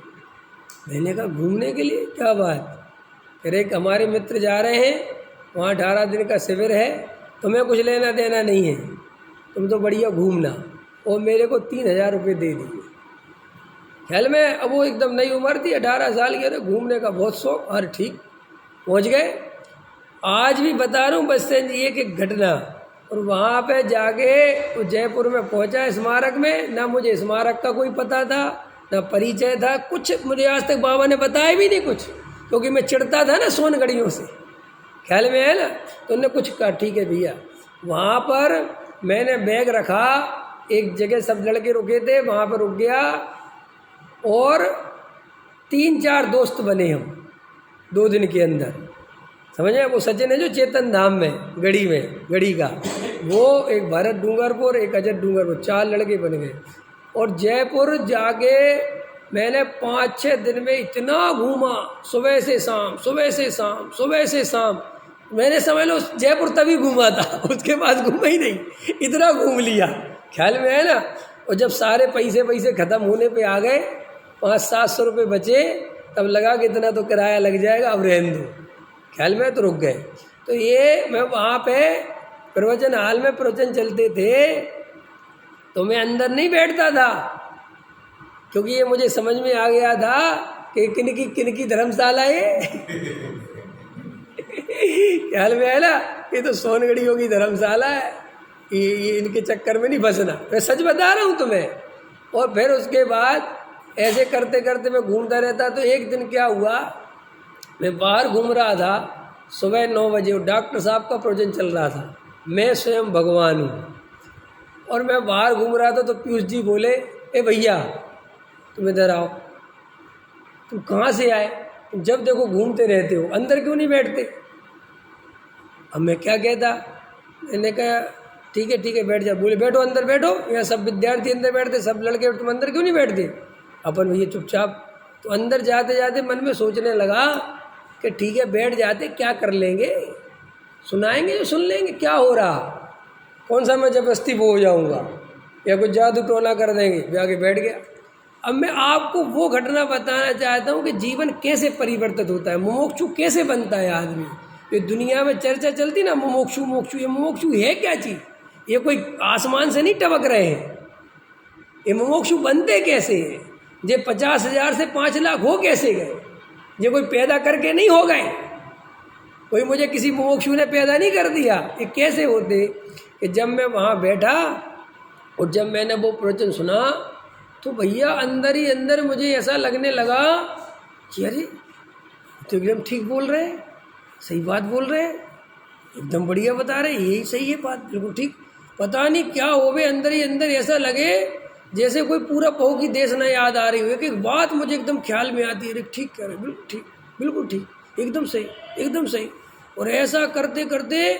A: मैंने कहा घूमने के लिए, क्या बात, कह रहे हमारे मित्र जा रहे हैं, वहाँ 18 दिन का शिविर है, तुम्हें कुछ लेना देना नहीं है, तुम तो बढ़िया घूमना। और मेरे को 3000 रुपये दे दिए ख्याल में। अब वो एकदम नई उम्र थी, 18 साल की, अरे घूमने का बहुत शौक, और ठीक पहुँच गए। आज भी बता रहा हूँ बस से एक घटना। और वहाँ पे जाके वो जयपुर में पहुँचा स्मारक में, ना मुझे स्मारक का कोई पता था ना परिचय था, कुछ मुझे आज तक बाबा ने बताया भी नहीं कुछ, क्योंकि मैं चिढ़ता था ना सोनगढ़ियों से, ख्याल में है ना। तो उन्होंने कुछ कहा ठीक है भैया। वहाँ पर मैंने बैग रखा, एक जगह सब लड़के रुके थे, वहाँ पर रुक गया, और 3-4 दोस्त बने हम 2 दिन के अंदर, समझे। वो सचिन है जो चेतन धाम में गढ़ी में, गढ़ी का, वो एक भरत डूंगरपुर, एक अजय डूंगरपुर, 4 लड़के बन गए। और जयपुर जाके मैंने 5-6 दिन में इतना घूमा, सुबह से शाम, सुबह से शाम, सुबह से शाम, मैंने समझ लो जयपुर तभी घूमा था, उसके बाद घूमा ही नहीं, इतना घूम लिया, ख्याल में है ना। और जब सारे पैसे ख़त्म होने पे आ गए, 500-700 रुपये बचे, तब लगा कि इतना तो किराया लग जाएगा, अब रहने दो, ख्याल में, तो रुक गए। तो ये मैं वहाँ पे प्रवचन हाल में प्रवचन चलते थे, तो मैं अंदर नहीं बैठता था, क्योंकि ये मुझे समझ में आ गया था कि किनकी धर्मशाला है ख्याल में है ना, ये तो सोनगढ़ियों की धर्मशाला है, ये इनके चक्कर में नहीं फंसना, मैं सच बता रहा हूँ तुम्हें। और फिर उसके बाद ऐसे करते करते मैं घूमता रहता। तो एक दिन क्या हुआ, मैं बाहर घूम रहा था, सुबह 9 बजे डॉक्टर साहब का प्रवचन चल रहा था, मैं स्वयं भगवान हूँ, और मैं बाहर घूम रहा था। तो पीयूष जी बोले, ए भैया तुम इधर आओ, तुम कहाँ से आए, तुम जब देखो घूमते रहते हो, अंदर क्यों नहीं बैठते। अब मैं क्या कहता, मैंने कहा ठीक है बैठ जा। बोले बैठो, अंदर बैठो, यहाँ सब विद्यार्थी अंदर बैठते, सब लड़के, तुम अंदर क्यों नहीं बैठते। अपन भैया चुपचाप। तो अंदर जाते जाते मन में सोचने लगा कि ठीक है बैठ जाते, क्या कर लेंगे, सुनाएंगे जो सुन लेंगे, क्या हो रहा। कौन सा मैं जबरदस्ती वो हो जाऊँगा या कुछ जादू टोना कर देंगे, जाके बैठ गया। अब मैं आपको वो घटना बताना चाहता हूँ कि जीवन कैसे परिवर्तित होता है, मुमुक्षु कैसे बनता है आदमी। ये दुनिया में चर्चा चलती ना मुमुक्षु मोक्षु, ये मुमुक्षु है क्या चीज़? ये कोई आसमान से नहीं टपक रहे हैं। ये मुमुक्षु बनते कैसे हैं? ये 50,000 से 5 लाख हो कैसे गए? ये कोई पैदा करके नहीं हो गए, कोई मुझे किसी मुमुक्षु ने पैदा नहीं कर दिया। ये कैसे होते कि जब मैं वहाँ बैठा और जब मैंने वो प्रवचन सुना तो भैया अंदर ही अंदर मुझे ऐसा लगने लगा कि अरे तो एकदम ठीक बोल रहे हैं, सही बात बोल रहे हैं, एकदम बढ़िया बता रहे, यही सही है बात, बिल्कुल ठीक। पता नहीं क्या हो गए, अंदर ही अंदर ऐसा लगे जैसे कोई पूरा पहू की देश न याद आ रही हो। कि एक बात मुझे एकदम ख्याल में आती है, अरे ठीक कह रहे, बिल्कुल ठीक, बिल्कुल ठीक, एकदम सही, एकदम सही। और ऐसा करते करते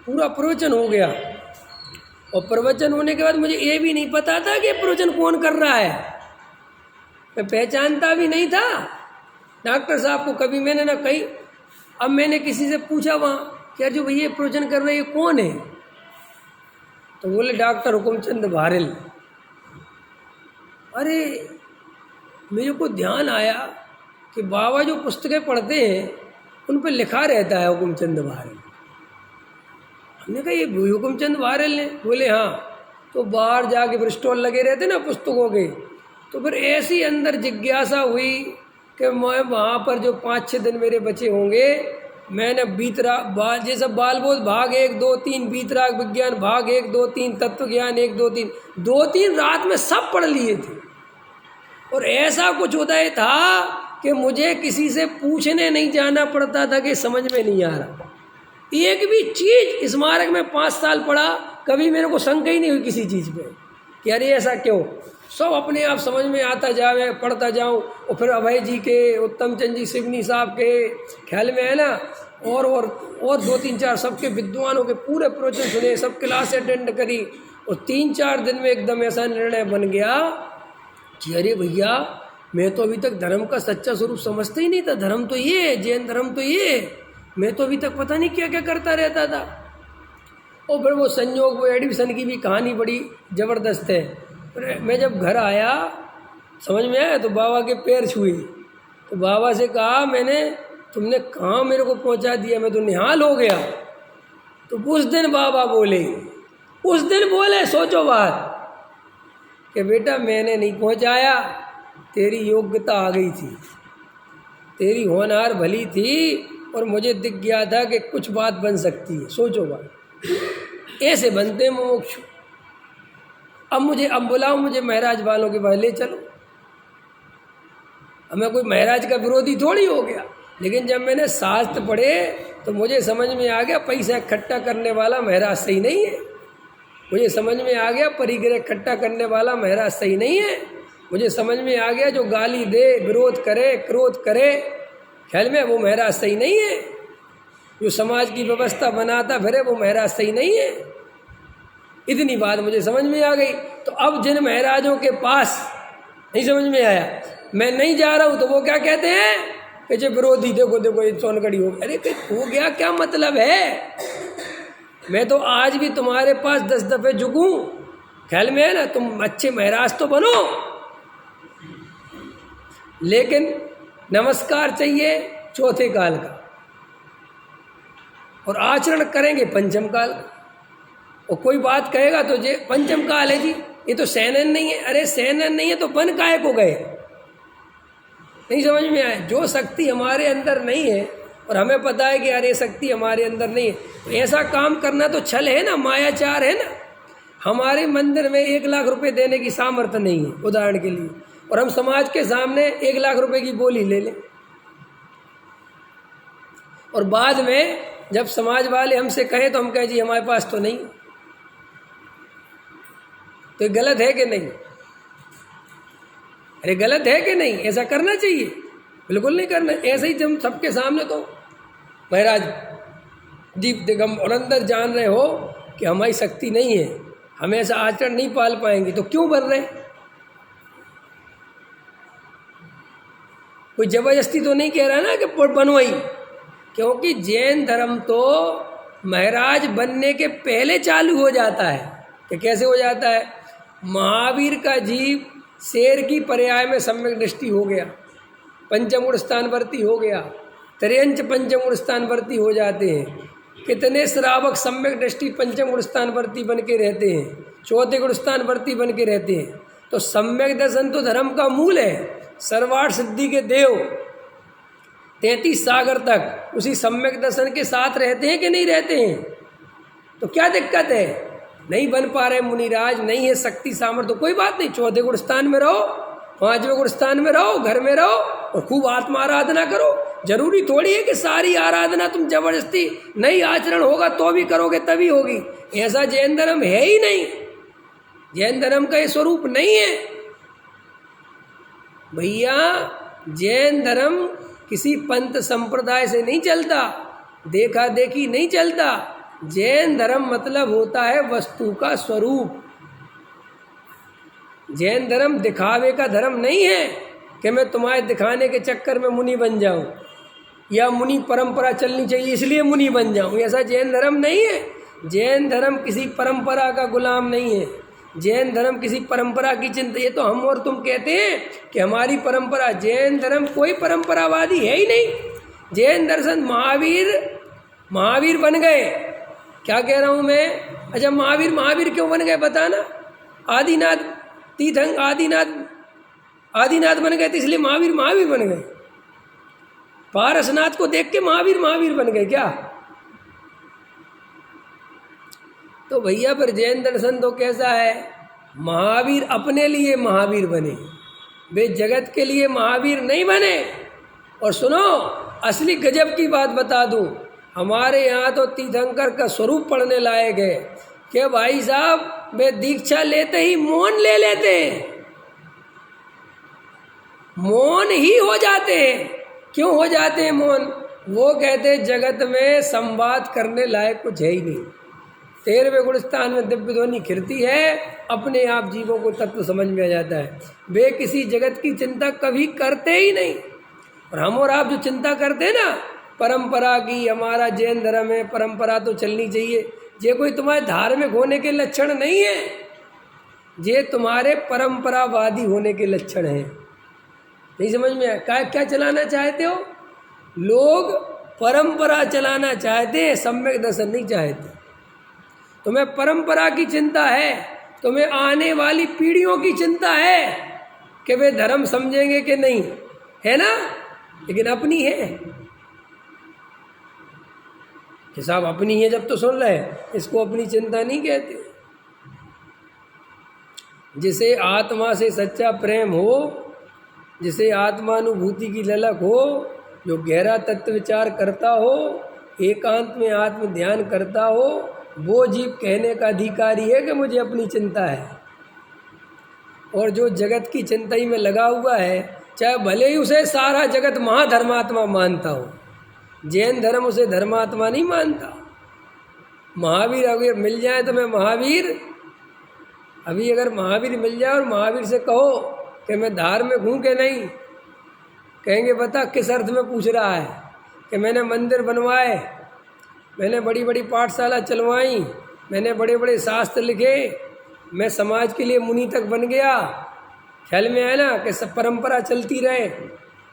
A: पूरा प्रवचन हो गया। और प्रवचन होने के बाद मुझे ये भी नहीं पता था कि प्रवचन कौन कर रहा है, मैं पहचानता भी नहीं था डॉक्टर साहब को कभी मैंने ना कही। अब मैंने किसी से पूछा वहाँ क्या जो भैया प्रवचन कर रहे ये कौन है, तो बोले डॉक्टर हुकुमचंद भारल। अरे मेरे को ध्यान आया कि बाबा जो पुस्तकें पढ़ते हैं उन पर लिखा रहता है हुकुमचंद भारल। हमने कहा ये हुकुमचंद भारल ने? बोले हाँ। तो बाहर जाके फिर स्टॉल लगे रहते ना पुस्तकों के, तो फिर ऐसी अंदर जिज्ञासा हुई कि मैं वहाँ पर जो 5-6 दिन मेरे बचे होंगे, मैंने जैसे बालबोध भाग 1, 2, 3, बीतराग विज्ञान भाग 1, 2, 3, तत्व ज्ञान 1, 2, 3, 2-3 रात में सब पढ़ लिए थे। और ऐसा कुछ उदय था कि मुझे किसी से पूछने नहीं जाना पड़ता था कि समझ में नहीं आ रहा। एक भी चीज़ स्मारक में 5 साल पढ़ा, कभी मेरे को शंका ही नहीं हुई किसी चीज़ पे कि अरे ऐसा क्यों, सब अपने आप समझ में आता जावे, पढ़ता जाऊं। और फिर अभय जी के, उत्तम चंद जी सिवनी साहब के ख्याल में है ना, और 2-3-4 सबके विद्वानों के पूरे प्रवचन सुने, सब क्लास अटेंड करी। और 3-4 दिन में एकदम ऐसा निर्णय बन गया कि अरे भैया मैं तो अभी तक धर्म का सच्चा स्वरूप समझता ही नहीं था। धर्म तो ये है, जैन धर्म तो ये है, मैं तो अभी तक पता नहीं क्या क्या करता रहता था। और फिर वो संयोग, वो एडमिशन की भी कहानी बड़ी ज़बरदस्त है। मैं जब घर आया समझ में आया तो बाबा के पैर छुए, तो बाबा से कहा मैंने, तुमने कहाँ मेरे को पहुँचा दिया, मैं तो निहाल हो गया। तो उस दिन बाबा बोले, उस दिन बोले सोचो बात कि बेटा मैंने नहीं पहुँचाया, तेरी योग्यता आ गई थी, तेरी होनहार भली थी और मुझे दिख गया था कि कुछ बात बन सकती है। सोचो बात, ऐसे बनते मोक्ष। अब बुलाओ मुझे महाराज वालों के पास ले चलो। अब मैं कोई महाराज का विरोधी थोड़ी हो गया, लेकिन जब मैंने शास्त्र पढ़े तो मुझे समझ में आ गया पैसा इकट्ठा करने वाला महाराज सही नहीं है। मुझे समझ में आ गया परिग्रह इकट्ठा करने वाला महाराज सही नहीं है। मुझे समझ में आ गया जो गाली दे, विरोध करे, क्रोध करे, ख्याल में वो महाराज सही नहीं है। जो समाज की व्यवस्था बनाता फिरे वो महाराज सही नहीं है। इतनी बात मुझे समझ में आ गई। तो अब जिन महाराजों के पास नहीं समझ में आया, मैं नहीं जा रहा हूँ, तो वो क्या कहते हैं कि जो विरोधी देखो देखो ये सोनगढ़ी हो गया। अरे हो गया क्या मतलब है? मैं तो आज भी तुम्हारे पास 10 दफ़े झुकूं, ख्याल में है ना, तुम अच्छे महाराज तो बनो, लेकिन नमस्कार चाहिए चौथे काल का और आचरण करेंगे पंचम काल का। और कोई बात कहेगा तो ये पंचम काल है जी, ये तो सैनन नहीं है। अरे सैनन नहीं है तो बन काहे को गए? नहीं समझ में आए। जो शक्ति हमारे अंदर नहीं है और हमें पता है कि अरे शक्ति हमारे अंदर नहीं है, तो ऐसा काम करना तो छल है ना, मायाचार है ना। हमारे मंदिर में 1 लाख रुपए देने की सामर्थ्य नहीं है उदाहरण के लिए, और हम समाज के सामने 1 लाख रुपए की बोली ले लें, और बाद में जब समाज वाले हमसे कहें तो हम कहें जी हमारे पास तो नहीं। तो गलत है कि नहीं? अरे गलत है कि नहीं? ऐसा करना चाहिए? बिल्कुल नहीं करना। ऐसे ही जब सबके सामने तो महाराज दीप दिगंबर अंदर जान रहे हो कि हमारी शक्ति नहीं है, हम ऐसा आचरण नहीं पाल पाएंगे, तो क्यों बन रहे? कोई जबरदस्ती तो नहीं कह रहा ना कि बनवाई, क्योंकि जैन धर्म तो महाराज बनने के पहले चालू हो जाता है। कि कैसे हो जाता है? महावीर का जीव शेर की पर्याय में सम्यक दृष्टि हो गया, पंचम गुण स्थानवर्ती हो गया, त्रयंच पंचम गुण स्थानवर्ती हो जाते हैं। कितने श्रावक सम्यक दृष्टि पंचम गुण स्थानवर्ती बन के रहते हैं, चौथे गुण स्थानवर्ती बन के रहते हैं। तो सम्यक दर्शन तो धर्म का मूल है। सर्वार्थ सिद्धि के देव 33 सागर तक उसी सम्यक दर्शन के साथ रहते हैं कि नहीं रहते हैं? तो क्या दिक्कत है? नहीं बन पा रहे मुनिराज, नहीं है शक्ति सामर्थ्य, तो कोई बात नहीं, चौथे गुण स्थान में रहो, 5वें गुण स्थान में रहो, घर में रहो और खूब आत्मा आराधना करो। जरूरी थोड़ी है कि सारी आराधना तुम जबरदस्ती नहीं आचरण होगा तो भी करोगे तभी होगी, ऐसा जैन धर्म है ही नहीं। जैन धर्म का ये स्वरूप नहीं है भैया। जैन धर्म किसी पंथ संप्रदाय से नहीं चलता, देखा देखी नहीं चलता। जैन धर्म मतलब होता है वस्तु का स्वरूप। जैन धर्म दिखावे का धर्म नहीं है कि मैं तुम्हारे दिखाने के चक्कर में मुनि बन जाऊं या मुनि परंपरा चलनी चाहिए इसलिए मुनि बन जाऊं, ऐसा जैन धर्म नहीं है। जैन धर्म किसी परंपरा का गुलाम नहीं है। जैन धर्म किसी परंपरा की चिंता, ये तो हम और तुम कहते हैं कि हमारी परंपरा, जैन धर्म कोई परंपरावादी है ही नहीं। जैन दर्शन महावीर बन गए। क्या कह रहा हूँ मैं? अच्छा, महावीर क्यों बन गए बताना? आदिनाथ तीर्थंकर आदिनाथ बन गए तो इसलिए महावीर बन गए। पारसनाथ को देख के महावीर बन गए क्या? तो भैया पर जैन दर्शन तो कैसा है? महावीर अपने लिए महावीर बने, वे जगत के लिए महावीर नहीं बने। और सुनो, असली गजब की बात बता दूं, हमारे यहाँ तो तीर्थंकर का स्वरूप पढ़ने लायक है कि भाई साहब वे दीक्षा लेते ही मौन ले लेते हैं, मौन ही हो जाते हैं। क्यों हो जाते हैं मौन? वो कहते हैं जगत में संवाद करने लायक कुछ है ही नहीं। 13वें गुण स्थान में दिव्य ध्वनि खिरती है, अपने आप जीवों को तत्व समझ में आ जाता है। वे किसी जगत की चिंता कभी करते ही नहीं। और हम और आप जो चिंता करते हैं ना परंपरा की, हमारा जैन धर्म है, परंपरा तो चलनी चाहिए, ये कोई तुम्हारे धार्मिक होने के लक्षण नहीं है, ये तुम्हारे परंपरावादी होने के लक्षण हैं। नहीं समझ में आया? क्या चलाना चाहते हो? लोग परंपरा चलाना चाहते हैं, सम्यक दर्शन नहीं चाहते। तुम्हें परंपरा की चिंता है, तुम्हें आने वाली पीढ़ियों की चिंता है कि वे धर्म समझेंगे कि नहीं, है ना? लेकिन अपनी है हिसाब अपनी है जब तो सुन रहे, इसको अपनी चिंता नहीं कहते। जिसे आत्मा से सच्चा प्रेम हो, जिसे आत्मानुभूति की ललक हो, जो गहरा तत्व विचार करता हो, एकांत में आत्म ध्यान करता हो, वो जीव कहने का अधिकारी है कि मुझे अपनी चिंता है। और जो जगत की चिंता ही में लगा हुआ है, चाहे भले ही उसे सारा जगत महाधर्मात्मा मानता हो, जैन धर्म उसे धर्मात्मा नहीं मानता। महावीर अगर मिल जाए तो मैं महावीर, अभी अगर महावीर मिल जाए और महावीर से कहो कि मैं धार्मिक हूँ कि नहीं, कहेंगे बता किस अर्थ में पूछ रहा है? कि मैंने मंदिर बनवाए, मैंने बड़ी बड़ी पाठशाला चलवाई, मैंने बड़े बड़े शास्त्र लिखे, मैं समाज के लिए मुनि तक बन गया। ख्याल में आया ना कि सब परंपरा चलती रहे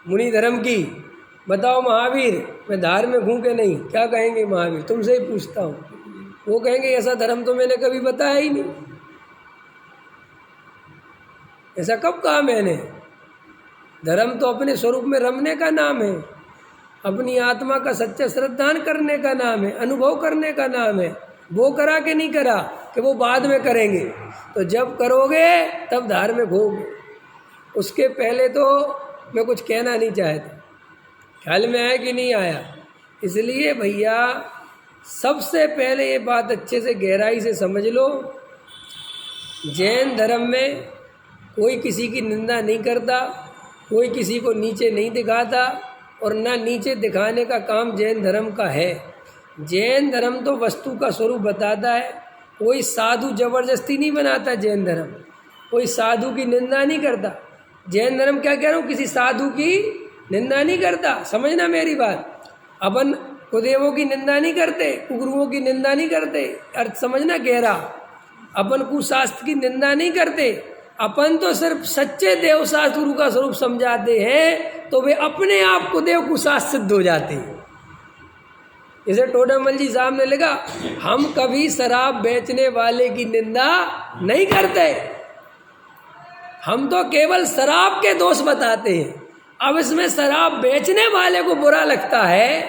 A: मुनि धर्म की। बताओ महावीर मैं धार्मिक हूँ कि नहीं? क्या कहेंगे महावीर? तुमसे ही पूछता हूँ। वो कहेंगे ऐसा धर्म तो मैंने कभी बताया ही नहीं। ऐसा कब कहा मैंने? धर्म तो अपने स्वरूप में रमने का नाम है, अपनी आत्मा का सच्चा श्रद्धान करने का नाम है, अनुभव करने का नाम है। वो करा कि नहीं करा कि वो बाद में करेंगे, तो जब करोगे तब धार्मिक होगे। उसके पहले तो मैं कुछ कहना नहीं चाहता। ख्याल में आया कि नहीं आया? इसलिए भैया सबसे पहले ये बात अच्छे से गहराई से समझ लो, जैन धर्म में कोई किसी की निंदा नहीं करता, कोई किसी को नीचे नहीं दिखाता और ना नीचे दिखाने का काम जैन धर्म का है। जैन धर्म तो वस्तु का स्वरूप बताता है, कोई साधु जबरदस्ती नहीं बनाता। जैन धर्म कोई साधु की निंदा नहीं करता। जैन धर्म क्या कह रहा हूँ, किसी साधु की निंदा नहीं करता। समझना मेरी बात। अपन कुदेवों की निंदा नहीं करते, कुगुरुओं की निंदा नहीं करते, अर्थ समझना गहरा। अपन कुशास्त्र की निंदा नहीं करते, अपन तो सिर्फ सच्चे देव शास्त्र गुरु का स्वरूप समझाते हैं, तो वे अपने आप को देव कुशास्त्र सिद्ध हो जाते हैं। जैसे टोडामल जी साहब ने लिखा, हम कभी शराब बेचने वाले की निंदा नहीं करते, हम तो केवल शराब के दोष बताते हैं। अब इसमें शराब बेचने वाले को बुरा लगता है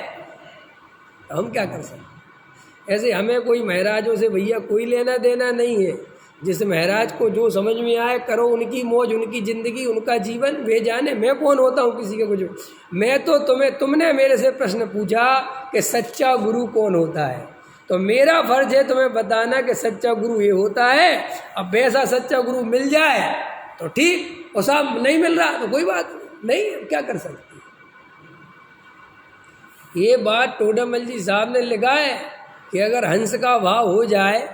A: तो हम क्या कर सकते। ऐसे हमें कोई महाराजों से भैया कोई लेना देना नहीं है। जिस महाराज को जो समझ में आए करो, उनकी मौज, उनकी ज़िंदगी, उनका जीवन, वे जाने। मैं कौन होता हूँ किसी के कुछ। मैं तो तुमने मेरे से प्रश्न पूछा कि सच्चा गुरु कौन होता है, तो मेरा फर्ज है तुम्हें बताना कि सच्चा गुरु ये होता है। अब वैसा सच्चा गुरु मिल जाए तो ठीक, और साहब नहीं मिल रहा तो कोई बात नहीं, क्या कर सकते। ये बात टोडामल जी साहब ने लिखा है कि अगर हंस का भाव हो जाए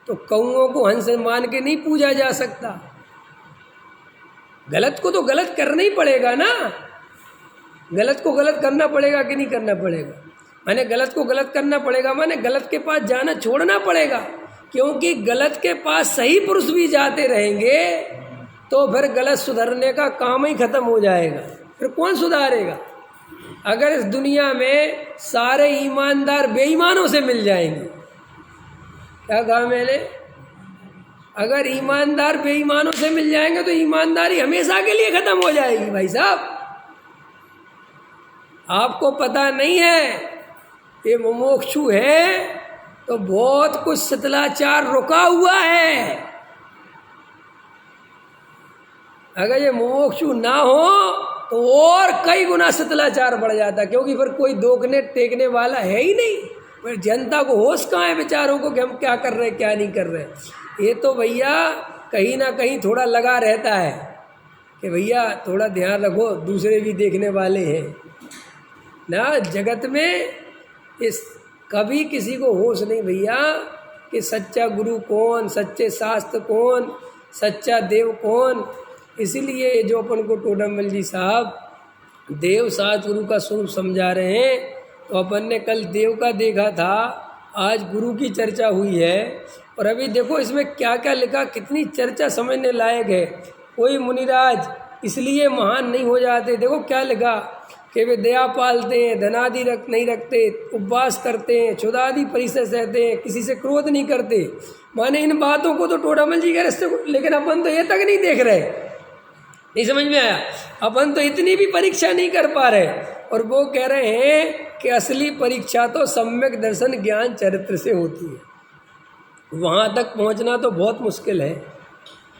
A: तो कौओं को हंस मान के नहीं पूजा जा सकता। गलत को तो गलत करना ही पड़ेगा ना, गलत को गलत करना पड़ेगा कि नहीं करना पड़ेगा। माने गलत को गलत करना पड़ेगा, माने गलत के पास जाना छोड़ना पड़ेगा, क्योंकि गलत के पास सही पुरुष भी जाते रहेंगे तो फिर गलत सुधरने का काम ही खत्म हो जाएगा। फिर कौन सुधारेगा। अगर इस दुनिया में सारे ईमानदार बेईमानों से मिल जाएंगे, क्या कहा मैंने, अगर ईमानदार बेईमानों से मिल जाएंगे तो ईमानदारी हमेशा के लिए खत्म हो जाएगी। भाई साहब, आपको पता नहीं है ये मुमुक्षु है तो बहुत कुछ शिथिलाचार रुका हुआ है। अगर ये मुमुक्षु ना हो तो और कई गुना शिथिलाचार बढ़ जाता, क्योंकि फिर कोई दोगने टेकने वाला है ही नहीं। फिर जनता को होश कहाँ है बेचारों को कि हम क्या कर रहे हैं क्या नहीं कर रहे। ये तो भैया कहीं ना कहीं थोड़ा लगा रहता है कि भैया थोड़ा ध्यान रखो, दूसरे भी देखने वाले हैं ना। जगत में इस कभी किसी को होश नहीं भैया कि सच्चा गुरु कौन, सच्चे शास्त्र कौन, सच्चा देव कौन। इसीलिए जो अपन को टोडामल जी साहब देव शास्त्र गुरु का स्वरूप समझा रहे हैं, तो अपन ने कल देव का देखा था, आज गुरु की चर्चा हुई है। और अभी देखो इसमें क्या क्या लिखा, कितनी चर्चा समझने लायक है। कोई मुनिराज इसलिए महान नहीं हो जाते, देखो क्या लिखा कि वे दया पालते हैं, धनादि नहीं रखते, उपवास करते हैं, क्षुधादि परिसर सहते हैं, किसी से क्रोध नहीं करते। माने इन बातों को तो टोडामल जी कह रहे, लेकिन अपन तो ये तक नहीं देख रहे, नहीं समझ में आया। अपन तो इतनी भी परीक्षा नहीं कर पा रहे, और वो कह रहे हैं कि असली परीक्षा तो सम्यक दर्शन ज्ञान चरित्र से होती है। वहाँ तक पहुँचना तो बहुत मुश्किल है।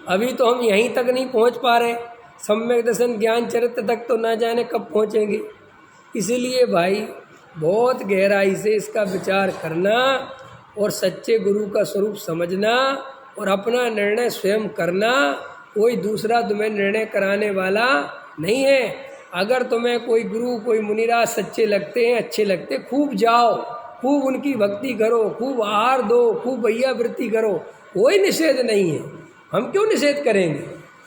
A: अभी तो हम यहीं तक नहीं पहुँच पा रहे, सम्यक दर्शन ज्ञान चरित्र तक तो ना जाने कब पहुँचेंगे। इसीलिए भाई बहुत गहराई से इसका विचार करना और सच्चे गुरु का स्वरूप समझना और अपना निर्णय स्वयं करना। कोई दूसरा तुम्हें निर्णय कराने वाला नहीं है। अगर तुम्हें कोई गुरु, कोई मुनिराज सच्चे लगते हैं, अच्छे लगते, खूब जाओ, खूब उनकी भक्ति करो, खूब आहार दो, खूब भैया वृत्ति करो, कोई निषेध नहीं है। हम क्यों निषेध करेंगे,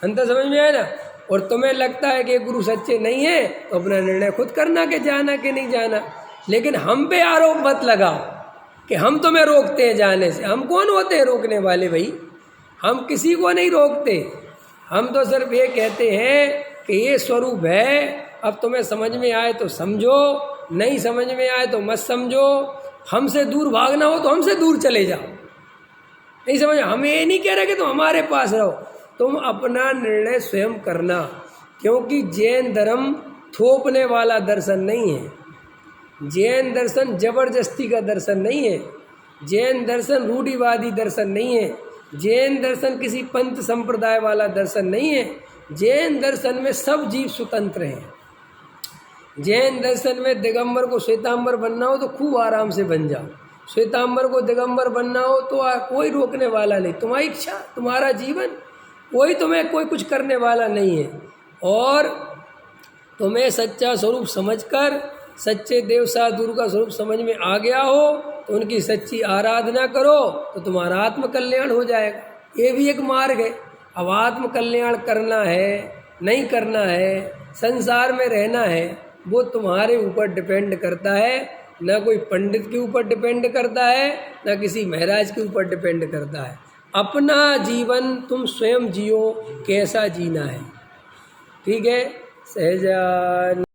A: अंतर समझ में आया ना। और तुम्हें लगता है कि गुरु सच्चे नहीं है तो अपना निर्णय खुद करना कि जाना कि नहीं जाना। लेकिन हम पे आरोप मत लगाओ कि हम तुम्हें रोकते हैं जाने से। हम कौन होते हैं रोकने वाले भाई, हम किसी को नहीं रोकते। हम तो सिर्फ ये कहते हैं कि ये स्वरूप है, अब तुम्हें समझ में आए तो समझो, नहीं समझ में आए तो मत समझो। हमसे दूर भागना हो तो हमसे दूर चले जाओ, नहीं समझ। हम ये नहीं कह रहे कि तुम हमारे पास रहो, तुम अपना निर्णय स्वयं करना। क्योंकि जैन धर्म थोपने वाला दर्शन नहीं है, जैन दर्शन जबरदस्ती का दर्शन नहीं है, जैन दर्शन रूढ़िवादी दर्शन नहीं है, जैन दर्शन किसी पंथ संप्रदाय वाला दर्शन नहीं है। जैन दर्शन में सब जीव स्वतंत्र हैं। जैन दर्शन में दिगंबर को श्वेतांबर बनना हो तो खूब आराम से बन जाओ, श्वेतांबर को दिगंबर बनना हो तो कोई रोकने वाला नहीं। तुम्हारी इच्छा, तुम्हारा जीवन, कोई तुम्हें कोई कुछ करने वाला नहीं है। और तुम्हें सच्चा स्वरूप समझकर, सच्चे देव शास्त्र गुरु का स्वरूप समझ में आ गया हो तो उनकी सच्ची आराधना करो तो तुम्हारा आत्म कल्याण हो जाएगा। ये भी एक मार्ग है। अब आत्म कल्याण करना है, नहीं करना है, संसार में रहना है, वो तुम्हारे ऊपर डिपेंड करता है, ना कोई पंडित के ऊपर डिपेंड करता है, ना किसी महाराज के ऊपर डिपेंड करता है। अपना जीवन तुम स्वयं जियो, कैसा जीना है। ठीक है। सहजान।